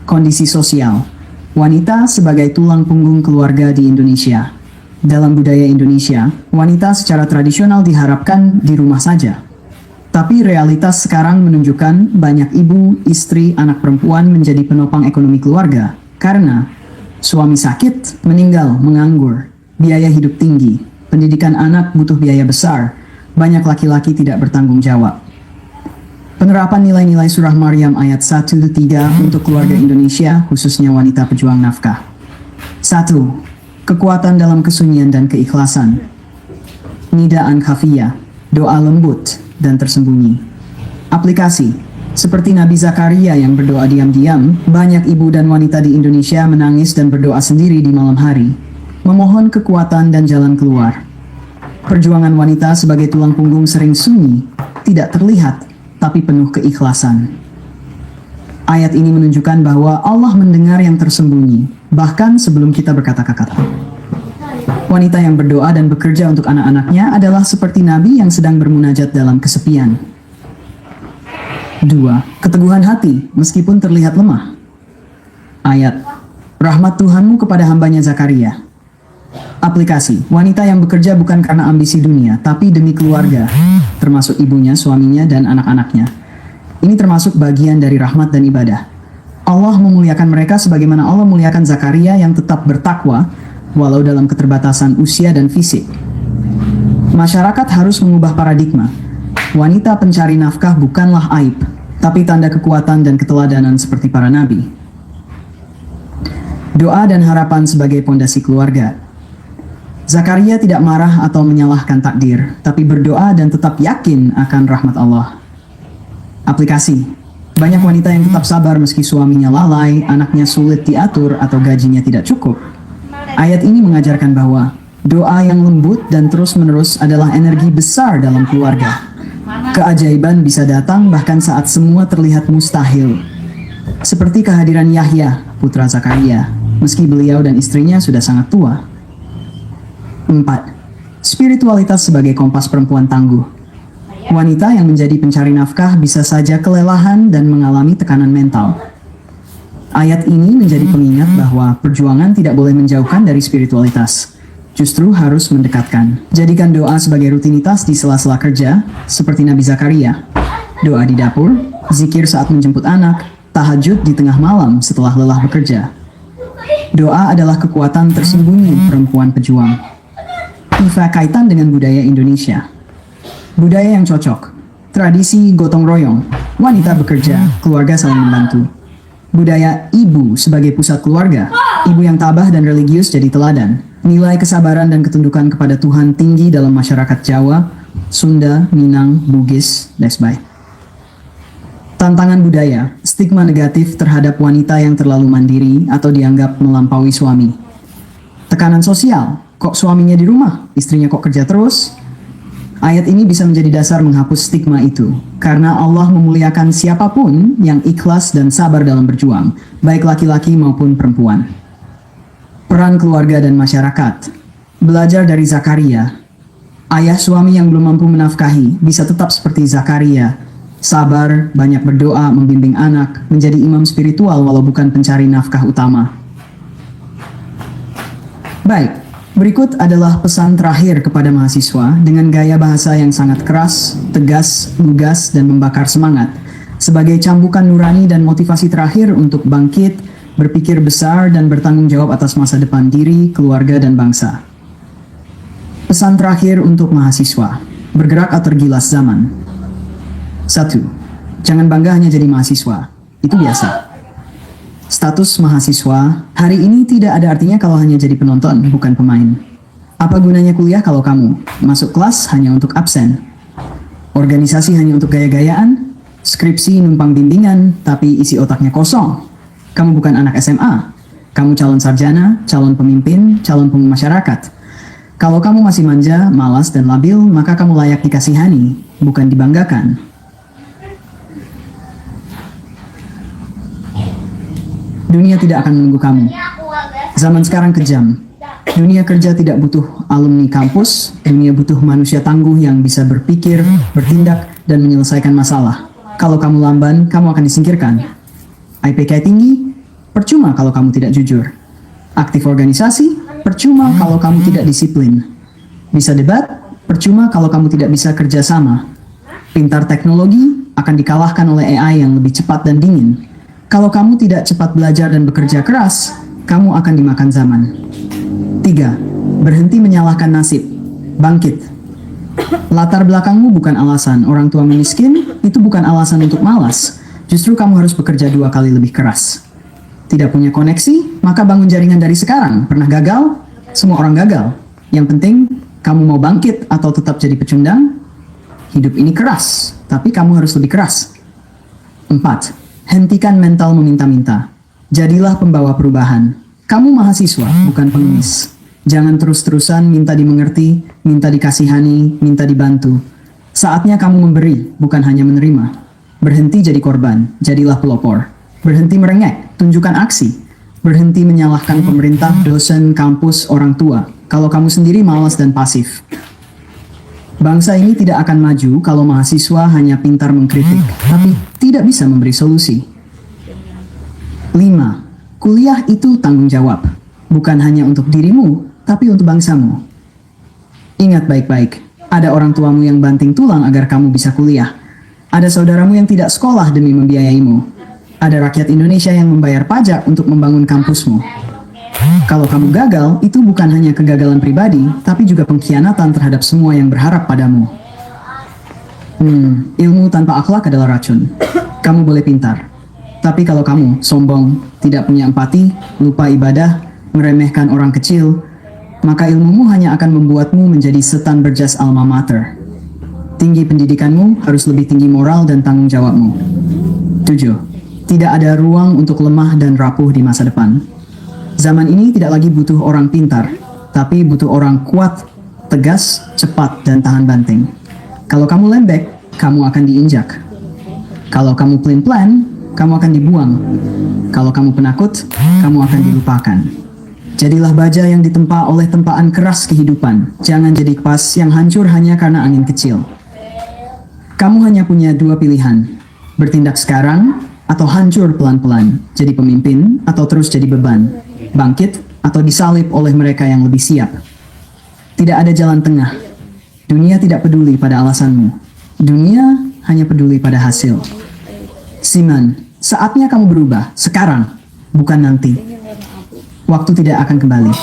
Kondisi sosial. Wanita sebagai tulang punggung keluarga di Indonesia. Dalam budaya Indonesia, wanita secara tradisional diharapkan di rumah saja. Tapi realitas sekarang menunjukkan banyak ibu, istri, anak perempuan menjadi penopang ekonomi keluarga karena suami sakit, meninggal, menganggur, biaya hidup tinggi, pendidikan anak butuh biaya besar, banyak laki-laki tidak bertanggung jawab. Penerapan nilai-nilai surah Maryam ayat 1-3 untuk keluarga Indonesia, khususnya wanita pejuang nafkah. 1. Kekuatan dalam kesunyian dan keikhlasan. Nidaan khafiyah, doa lembut dan tersembunyi. Aplikasi, seperti Nabi Zakaria yang berdoa diam-diam, banyak ibu dan wanita di Indonesia menangis dan berdoa sendiri di malam hari, memohon kekuatan dan jalan keluar. Perjuangan wanita sebagai tulang punggung sering sunyi, tidak terlihat, tapi penuh keikhlasan. Ayat ini menunjukkan bahwa Allah mendengar yang tersembunyi, bahkan sebelum kita berkata-kata. Wanita yang berdoa dan bekerja untuk anak-anaknya adalah seperti Nabi yang sedang bermunajat dalam kesepian. 2. Keteguhan hati, meskipun terlihat lemah. Ayat, rahmat Tuhanmu kepada hambanya Zakaria. Aplikasi, wanita yang bekerja bukan karena ambisi dunia, tapi demi keluarga, termasuk ibunya, suaminya, dan anak-anaknya. Ini termasuk bagian dari rahmat dan ibadah. Allah memuliakan mereka sebagaimana Allah memuliakan Zakaria yang tetap bertakwa, walau dalam keterbatasan usia dan fisik. Masyarakat harus mengubah paradigma. Wanita pencari nafkah bukanlah aib, tapi tanda kekuatan dan keteladanan seperti para nabi. Doa dan harapan sebagai pondasi keluarga. Zakaria tidak marah atau menyalahkan takdir, tapi berdoa dan tetap yakin akan rahmat Allah. Aplikasi. Banyak wanita yang tetap sabar meski suaminya lalai, anaknya sulit diatur, atau gajinya tidak cukup. Ayat ini mengajarkan bahwa doa yang lembut dan terus-menerus adalah energi besar dalam keluarga. Keajaiban bisa datang bahkan saat semua terlihat mustahil. Seperti kehadiran Yahya, putra Zakaria, meski beliau dan istrinya sudah sangat tua. 4. Spiritualitas sebagai kompas perempuan tangguh. Wanita yang menjadi pencari nafkah bisa saja kelelahan dan mengalami tekanan mental. Ayat ini menjadi pengingat bahwa perjuangan tidak boleh menjauhkan dari spiritualitas, justru harus mendekatkan. Jadikan doa sebagai rutinitas di sela-sela kerja, seperti Nabi Zakaria. Doa di dapur, zikir saat menjemput anak, tahajud di tengah malam setelah lelah bekerja. Doa adalah kekuatan tersembunyi perempuan pejuang. IFA kaitan dengan budaya Indonesia. Budaya yang cocok, tradisi gotong royong, wanita bekerja, keluarga saling membantu. Budaya ibu sebagai pusat keluarga, ibu yang tabah dan religius jadi teladan. Nilai kesabaran dan ketundukan kepada Tuhan tinggi dalam masyarakat Jawa, Sunda, Minang, Bugis, Lesbai. Tantangan budaya, stigma negatif terhadap wanita yang terlalu mandiri atau dianggap melampaui suami. Tekanan sosial, kok suaminya di rumah, istrinya kok kerja terus? Ayat ini bisa menjadi dasar menghapus stigma itu, karena Allah memuliakan siapapun yang ikhlas dan sabar dalam berjuang, baik laki-laki maupun perempuan. Peran keluarga dan masyarakat. Belajar dari Zakaria. Ayah suami yang belum mampu menafkahi bisa tetap seperti Zakaria, sabar, banyak berdoa, membimbing anak, menjadi imam spiritual walau bukan pencari nafkah utama. Baik, berikut adalah pesan terakhir kepada mahasiswa dengan gaya bahasa yang sangat keras, tegas, lugas, dan membakar semangat, sebagai cambukan nurani dan motivasi terakhir untuk bangkit, berpikir besar, dan bertanggung jawab atas masa depan diri, keluarga, dan bangsa. Pesan terakhir untuk mahasiswa, bergerak atau tergilas zaman. 1. Jangan bangga hanya jadi mahasiswa, itu biasa. Status mahasiswa hari ini tidak ada artinya kalau hanya jadi penonton, bukan pemain. Apa gunanya kuliah kalau kamu masuk kelas hanya untuk absen? Organisasi hanya untuk gaya-gayaan? Skripsi numpang bimbingan, tapi isi otaknya kosong. Kamu bukan anak SMA. Kamu calon sarjana, calon pemimpin, calon masyarakat. Kalau kamu masih manja, malas, dan labil, maka kamu layak dikasihani, bukan dibanggakan. Dunia tidak akan menunggu kamu. Zaman sekarang kejam. Dunia kerja tidak butuh alumni kampus, dunia butuh manusia tangguh yang bisa berpikir, bertindak, dan menyelesaikan masalah. Kalau kamu lamban, kamu akan disingkirkan. IPK tinggi, percuma kalau kamu tidak jujur. Aktif organisasi, percuma kalau kamu tidak disiplin. Bisa debat, percuma kalau kamu tidak bisa kerja sama. Pintar teknologi akan dikalahkan oleh AI yang lebih cepat dan dingin. Kalau kamu tidak cepat belajar dan bekerja keras, kamu akan dimakan zaman. 3. Berhenti menyalahkan nasib. Bangkit. Latar belakangmu bukan alasan. Orang tuamu miskin, itu bukan alasan untuk malas. Justru kamu harus bekerja 2 kali lebih keras. Tidak punya koneksi, maka bangun jaringan dari sekarang. Pernah gagal? Semua orang gagal. Yang penting, kamu mau bangkit atau tetap jadi pecundang? Hidup ini keras, tapi kamu harus lebih keras. 4. Hentikan mental meminta-minta. Jadilah pembawa perubahan. Kamu mahasiswa, bukan pengemis. Jangan terus-terusan minta dimengerti, minta dikasihani, minta dibantu. Saatnya kamu memberi, bukan hanya menerima. Berhenti jadi korban, jadilah pelopor. Berhenti merengek, tunjukkan aksi. Berhenti menyalahkan pemerintah, dosen, kampus, orang tua. Kalau kamu sendiri malas dan pasif. Bangsa ini tidak akan maju kalau mahasiswa hanya pintar mengkritik, tapi tidak bisa memberi solusi. 5. Kuliah itu tanggung jawab. Bukan hanya untuk dirimu, tapi untuk bangsamu. Ingat baik-baik, ada orang tuamu yang banting tulang agar kamu bisa kuliah. Ada saudaramu yang tidak sekolah demi membiayaimu. Ada rakyat Indonesia yang membayar pajak untuk membangun kampusmu. Kalau kamu gagal, itu bukan hanya kegagalan pribadi, tapi juga pengkhianatan terhadap semua yang berharap padamu. Ilmu tanpa akhlak adalah racun. Kamu boleh pintar. Tapi kalau kamu sombong, tidak punya empati, lupa ibadah, meremehkan orang kecil, maka ilmumu hanya akan membuatmu menjadi setan berjas alma mater. Tinggi pendidikanmu harus lebih tinggi moral dan tanggung jawabmu. 7. Tidak ada ruang untuk lemah dan rapuh di masa depan. Zaman ini tidak lagi butuh orang pintar, tapi butuh orang kuat, tegas, cepat, dan tahan banting. Kalau kamu lembek, kamu akan diinjak. Kalau kamu pelin-pelan, kamu akan dibuang. Kalau kamu penakut, kamu akan dilupakan. Jadilah baja yang ditempa oleh tempaan keras kehidupan. Jangan jadi kipas yang hancur hanya karena angin kecil. Kamu hanya punya dua pilihan. Bertindak sekarang, atau hancur pelan-pelan. Jadi pemimpin, atau terus jadi beban. Bangkit, atau disalib oleh mereka yang lebih siap. Tidak ada jalan tengah. Dunia tidak peduli pada alasanmu. Dunia hanya peduli pada hasil. Siman, saatnya kamu berubah. Sekarang, bukan nanti. Waktu tidak akan kembali.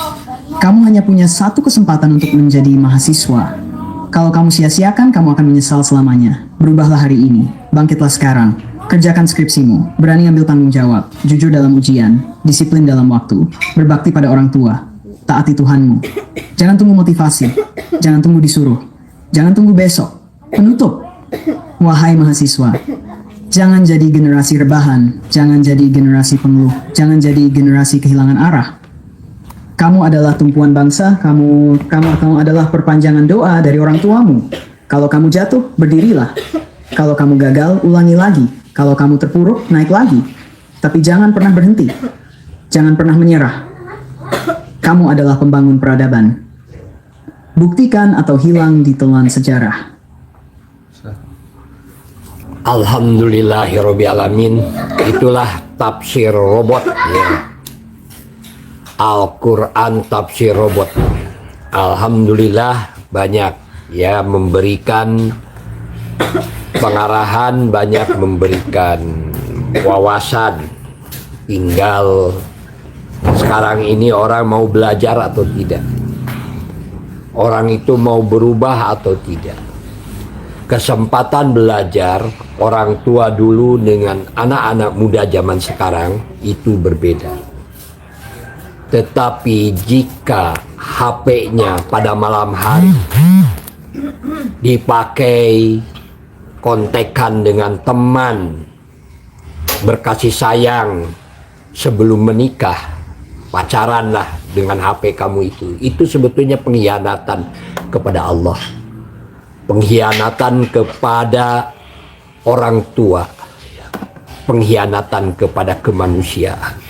Kamu hanya punya satu kesempatan untuk menjadi mahasiswa. Kalau kamu sia-siakan, kamu akan menyesal selamanya. Berubahlah hari ini. Bangkitlah sekarang. Kerjakan skripsimu. Berani ambil tanggung jawab. Jujur dalam ujian. Disiplin dalam waktu. Berbakti pada orang tua. Taati Tuhanmu. Jangan tunggu motivasi. Jangan tunggu disuruh. Jangan tunggu besok. Penutup. Wahai mahasiswa. Jangan jadi generasi rebahan. Jangan jadi generasi pengeluh. Jangan jadi generasi kehilangan arah. Kamu adalah tumpuan bangsa. Kamu adalah perpanjangan doa dari orang tuamu. Kalau kamu jatuh, berdirilah. Kalau kamu gagal, ulangi lagi. Kalau kamu terpuruk, naik lagi. Tapi jangan pernah berhenti. Jangan pernah menyerah. Kamu adalah pembangun peradaban. Buktikan atau hilang di telan sejarah. Alhamdulillahirrabbilalamin. Itulah tafsir robot ya. Al-Quran tafsir robot. Alhamdulillah banyak ya memberikan pengarahan, banyak memberikan wawasan. Tinggal sekarang ini orang mau belajar atau tidak. Orang itu mau berubah atau tidak. Kesempatan belajar orang tua dulu dengan anak-anak muda zaman sekarang itu berbeda. Tetapi jika HP-nya pada malam hari dipakai kontekan dengan teman, berkasih sayang sebelum menikah, pacaranlah dengan HP kamu itu sebetulnya pengkhianatan kepada Allah, pengkhianatan kepada orang tua, pengkhianatan kepada kemanusiaan.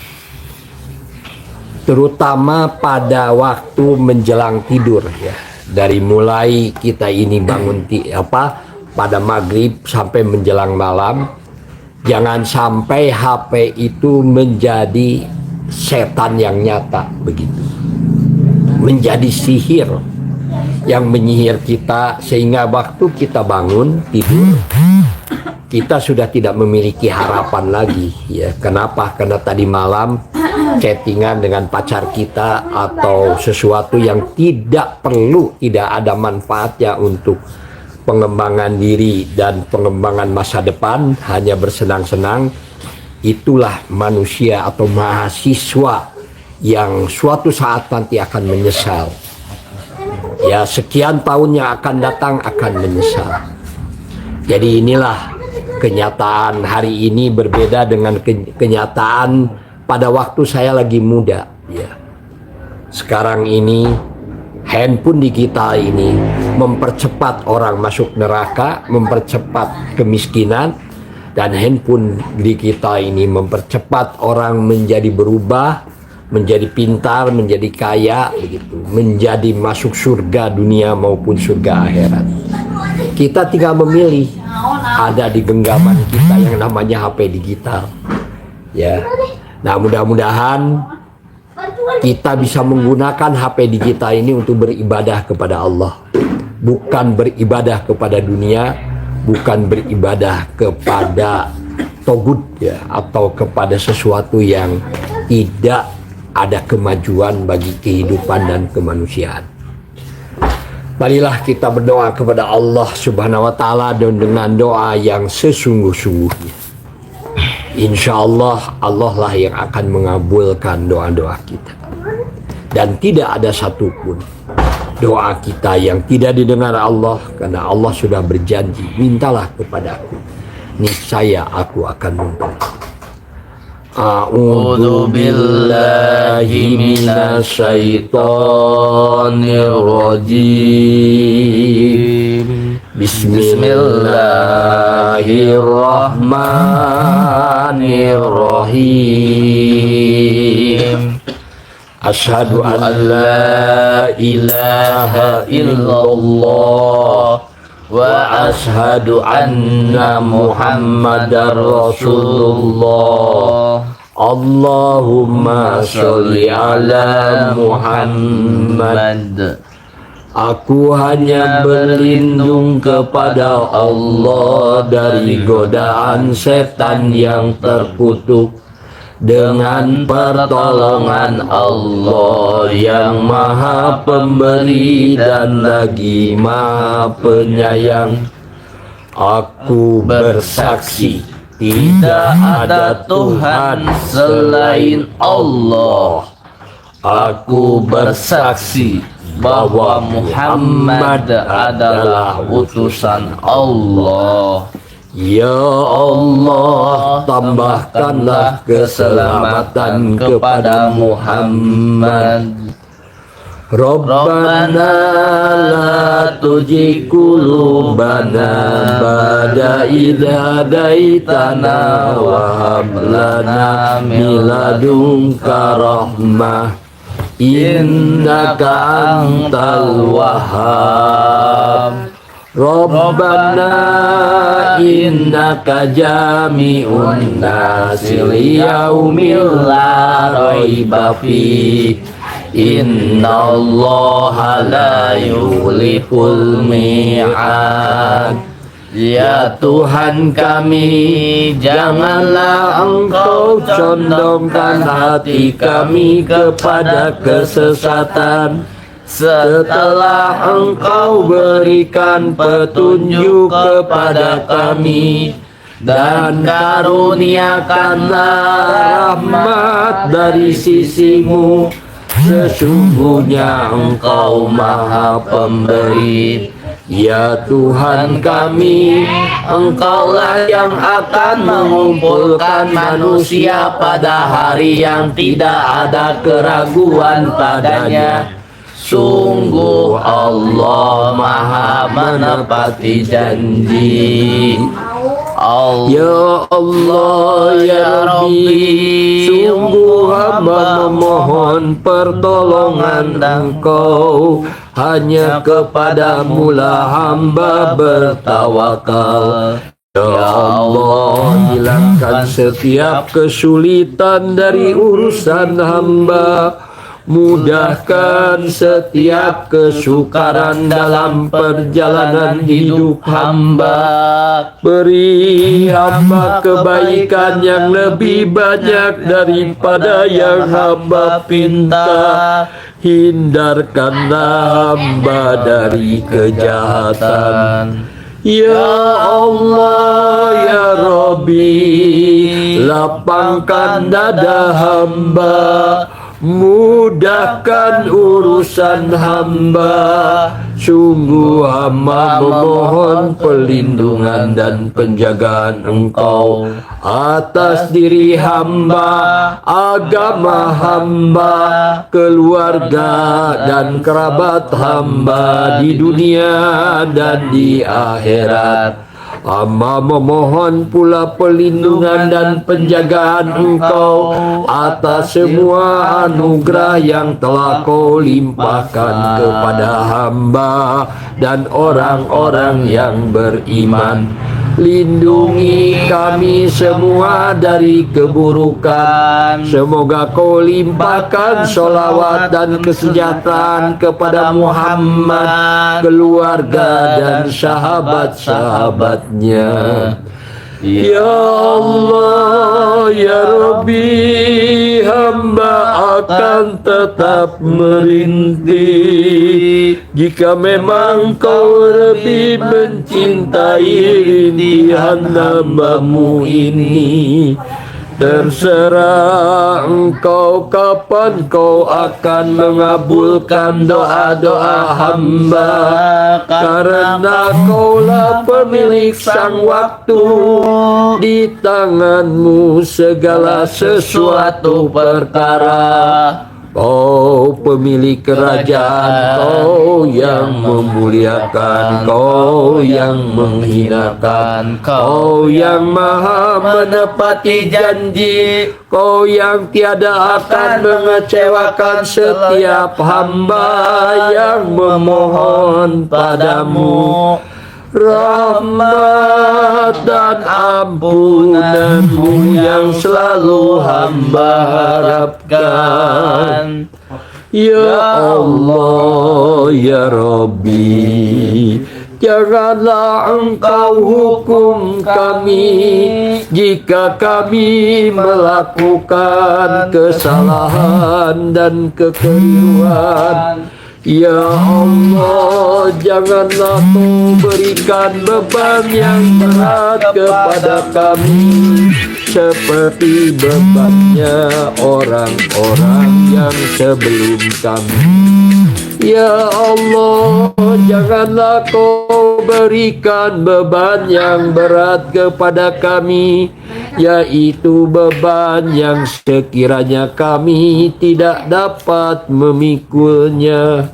Terutama pada waktu menjelang tidur ya. Dari mulai kita ini bangun pada maghrib sampai menjelang malam, jangan sampai HP itu menjadi setan yang nyata begitu. Menjadi sihir yang menyihir kita sehingga waktu kita bangun tidur kita sudah tidak memiliki harapan lagi ya. Kenapa? Karena tadi malam chattingan dengan pacar kita atau sesuatu yang tidak perlu, tidak ada manfaatnya untuk pengembangan diri dan pengembangan masa depan, hanya bersenang-senang. Itulah manusia atau mahasiswa yang suatu saat nanti akan menyesal. Ya, sekian tahun yang akan datang akan menyesal. Jadi inilah kenyataan hari ini berbeda dengan kenyataan pada waktu saya lagi muda ya. Sekarang ini handphone di kita ini mempercepat orang masuk neraka, mempercepat kemiskinan, dan handphone di kita ini mempercepat orang menjadi berubah, menjadi pintar, menjadi kaya begitu, menjadi masuk surga dunia maupun surga akhirat. Kita tinggal memilih, ada di genggaman kita yang namanya HP digital ya. Nah, mudah-mudahan kita bisa menggunakan HP digital ini untuk beribadah kepada Allah, bukan beribadah kepada dunia, bukan beribadah kepada togut ya, atau kepada sesuatu yang tidak ada kemajuan bagi kehidupan dan kemanusiaan. Marilah kita berdoa kepada Allah Subhanahu wa Ta'ala dengan doa yang sesungguh-sungguhnya. Insya Allah, Allah lah yang akan mengabulkan doa-doa kita. Dan tidak ada satupun doa kita yang tidak didengar Allah, karena Allah sudah berjanji, mintalah kepadaku niscaya aku akan memberi. A'udzu billahi minasyaitonir rajim. Bismillahirrahmanirrahim. Asyhadu an la ilaha illallah wa asyhadu anna Muhammadar Rasulullah. Allahumma sholli ala Muhammad. Aku hanya berlindung kepada Allah dari godaan setan yang terkutuk dengan pertolongan Allah yang Maha Pemberi dan lagi Maha Penyayang. Aku bersaksi tidak ada Tuhan selain Allah. Aku bersaksi bahwa Muhammad adalah utusan Allah. Ya Allah, tambahkanlah keselamatan kepada Muhammad. Rabbana la tuzigh qulubana ba'da idh hadaitana wa hab lana min ladunka rahmah innaka antal wahhab. Rabbana innaka jami'un nasi liyaumil la raiba fi innallaha la yukhliful mi'ad. Ya Tuhan kami, janganlah Engkau condongkan hati kami kepada kesesatan setelah Engkau berikan petunjuk kepada kami, dan karuniakanlah rahmat dari sisimu. Sesungguhnya Engkau Maha Pemberi. Ya Tuhan kami, Engkaulah yang akan mengumpulkan manusia pada hari yang tidak ada keraguan padanya. Sungguh Allah Maha menepati janji. Ya Allah, ya Rabbi, sungguh hamba memohon pertolongan Engkau. Hanya kepadamu lah hamba bertawakal. Ya Allah, hilangkan setiap kesulitan dari urusan hamba. Mudahkan setiap kesukaran dalam perjalanan hidup hamba. Beri hamba kebaikan yang lebih banyak daripada yang hamba pinta. Hindarkanlah hamba dari kejahatan. Ya Allah, ya Rabbi, lapangkan dada hamba. Mudahkan urusan hamba. Sungguh hamba memohon perlindungan dan penjagaan Engkau atas diri hamba, agama hamba, keluarga dan kerabat hamba di dunia dan di akhirat. Hamba memohon pula perlindungan dan penjagaan Engkau atas semua anugerah yang telah Kau limpahkan kepada hamba dan orang-orang yang beriman. Lindungi kami semua dari keburukan. Semoga Kau limpahkan sholawat dan kesejahteraan kepada Muhammad, keluarga dan sahabat-sahabatnya. Ya Allah, ya Rabbi, hamba akan tetap merintih. Jika memang Kau lebih mencintai rintihan hamba-Mu ini, Terserah engkau kapan kau akan mengabulkan doa-doa hamba, karena kaulah pemilik sang waktu, di tanganmu segala sesuatu perkara. Kau pemilik kerajaan, kau yang memuliakan, kau yang menghinakan, kau yang maha menepati janji, kau yang tiada akan mengecewakan setiap hamba yang memohon padamu. Rahmat dan ampunanmu yang selalu hamba harapkan. Ya Allah, ya Rabbi, janganlah engkau hukum kami jika kami melakukan kesalahan dan kekeliruan. Ya Allah, janganlah kau berikan beban yang berat kepada kami seperti bebannya orang-orang yang sebelum kami. Ya Allah, janganlah kau berikan beban yang berat kepada kami, yaitu beban yang sekiranya kami tidak dapat memikulnya.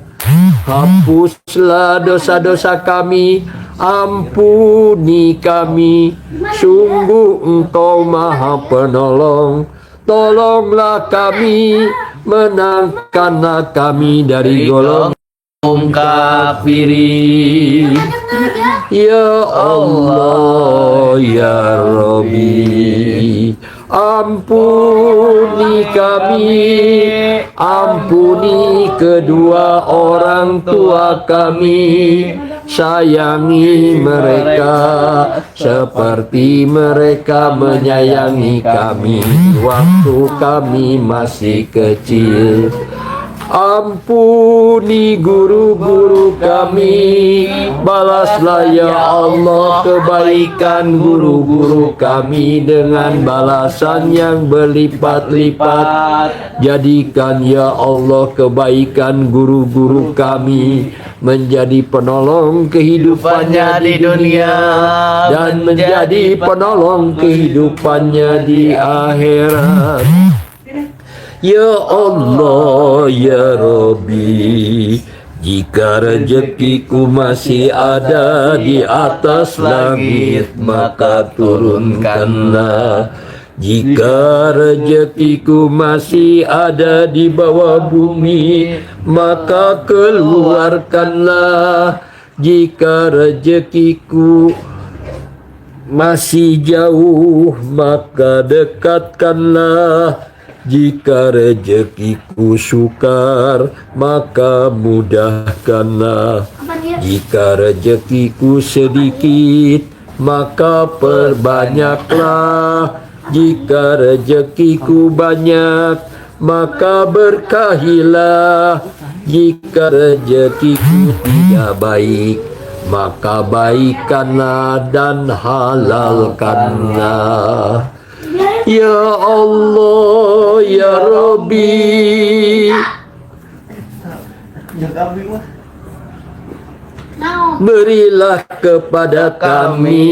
Hapuslah dosa-dosa kami, ampuni kami, sungguh Engkau Maha Penolong. Tolonglah kami, menangkanlah kami dari golongan kafirin. Ya Allah, ya Rabbi, ampuni kami, ampuni kedua orang tua kami, sayangi mereka seperti mereka menyayangi kami waktu kami masih kecil. Ampuni guru-guru kami, balaslah ya Allah kebaikan guru-guru kami dengan balasan yang berlipat-lipat. Jadikan ya Allah kebaikan guru-guru kami menjadi penolong kehidupannya di dunia dan menjadi penolong kehidupannya di akhirat. Ya Allah, ya Rabbi, jika rezekiku masih ada di atas langit, maka turunkanlah. Jika rezekiku masih ada di bawah bumi, maka keluarkanlah. Jika rezekiku masih jauh, maka dekatkanlah. Jika rezekiku sukar, maka mudahkanlah. Jika rezekiku sedikit, maka perbanyaklah. Jika rezekiku banyak, maka berkahilah. Jika rezekiku tidak baik, maka baikkanlah dan halalkanlah. Ya Allah, ya Rabbi, berilah kepada kami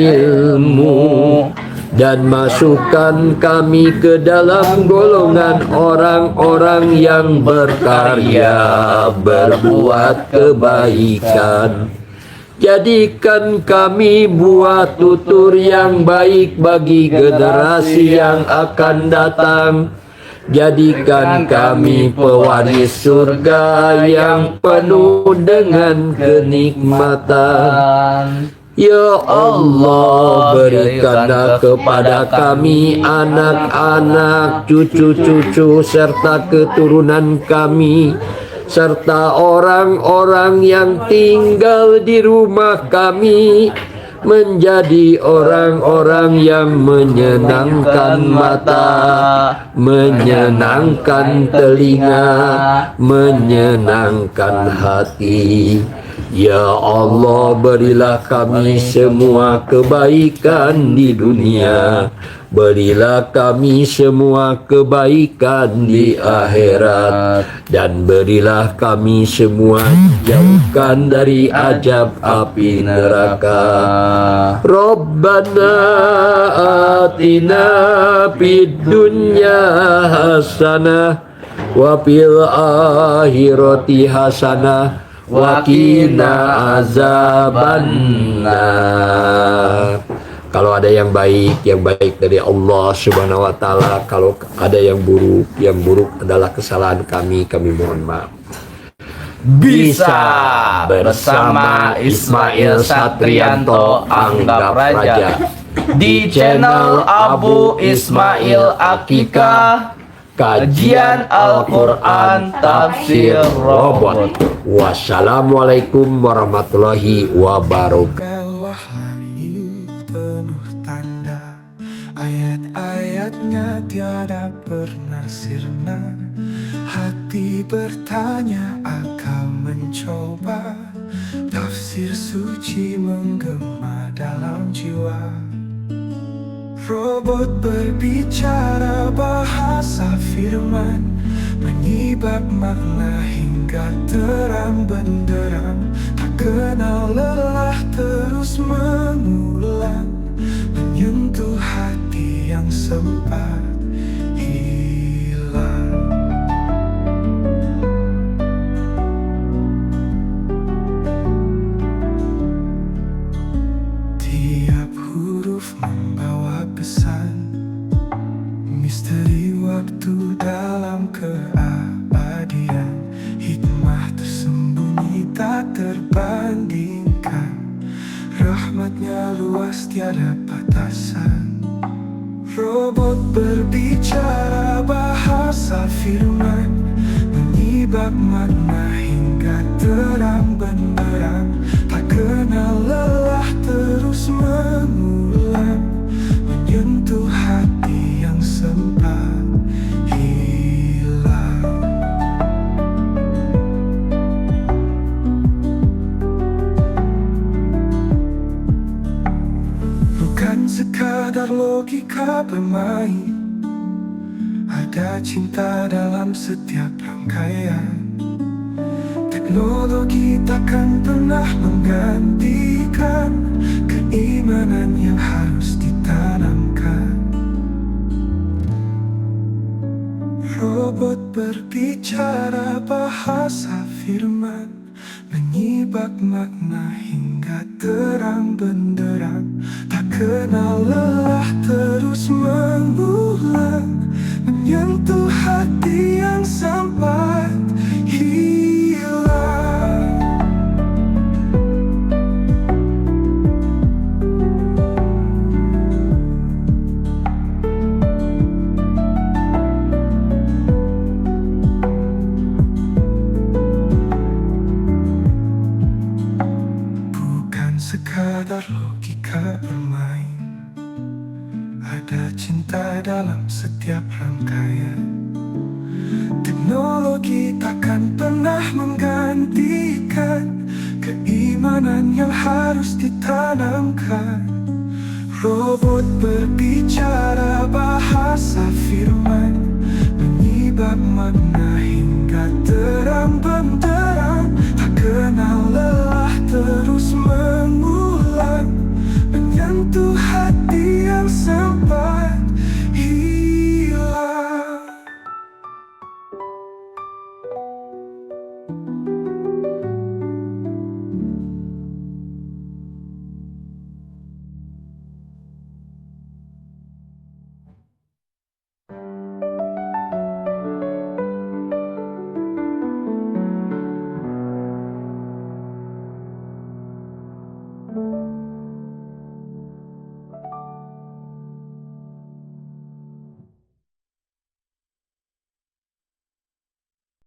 ilmu dan masukkan kami ke dalam golongan orang-orang yang berkarya, berbuat kebaikan. Jadikan kami buah tutur yang baik bagi generasi yang akan datang. Jadikan kami pewaris surga yang penuh dengan kenikmatan. Ya Allah, berikanlah kepada kami anak-anak, cucu-cucu, serta keturunan kami, serta orang-orang yang tinggal di rumah kami, menjadi orang-orang yang menyenangkan mata, menyenangkan telinga, menyenangkan hati. Ya Allah, berilah kami semua kebaikan di dunia, Berilah kami semua kebaikan di akhirat, dan berilah kami semua jauhkan dari azab api neraka. Rabbana atina fid dunya hasanah wa fil akhirati hasanah wa qina azabannar. Kalau ada yang baik dari Allah Subhanahu wa taala. Kalau ada yang buruk adalah kesalahan kami mohon maaf. Bisa bersama Ismail Satrianto Anggap Raja di channel Abu Ismail Akika, kajian Al-Quran Tafsir Robot. Wassalamualaikum warahmatullahi wabarakatuh. Bukanlah hari penuh tanda, ayat-ayatnya tiada pernah sirna. Hati bertanya, akal mencoba, tafsir suci menggema dalam jiwa. Robot berbicara bahasa firman, menyibak makna hingga terang benderang. Tak kenal lelah terus mengulang, menyentuh hati yang sempat hilang. Tiap huruf membawa pesan, misteri waktu dalam keabadian. Hikmah tersembunyi tak terbandingkan, rahmatnya luas tiada batasan. Robot berbicara bahasa firman, menyibak makna hingga terang benderang. Tak kenal lelah terus mengulang, menyentuh hati yang sempat hilang. Bukan sekadar logika bermain, ada cinta dalam setiap rangkaian. Teknologi takkan pernah menggantikan keimanan yang harus ditanamkan. Robot berbicara bahasa firman, menyibak makna hingga terang benderang. Tak kenal lelah terus mengulang, menyentuh hati yang sempat hilang. Bukan sekadar logika bermain, ada cinta dalam setiap rangkaian. Teknologi takkan pernah menggantikan keimanan yang harus ditanamkan. Robot berbicara bahasa firman, menyibak makna hingga terang benderang. Tak kenal lelah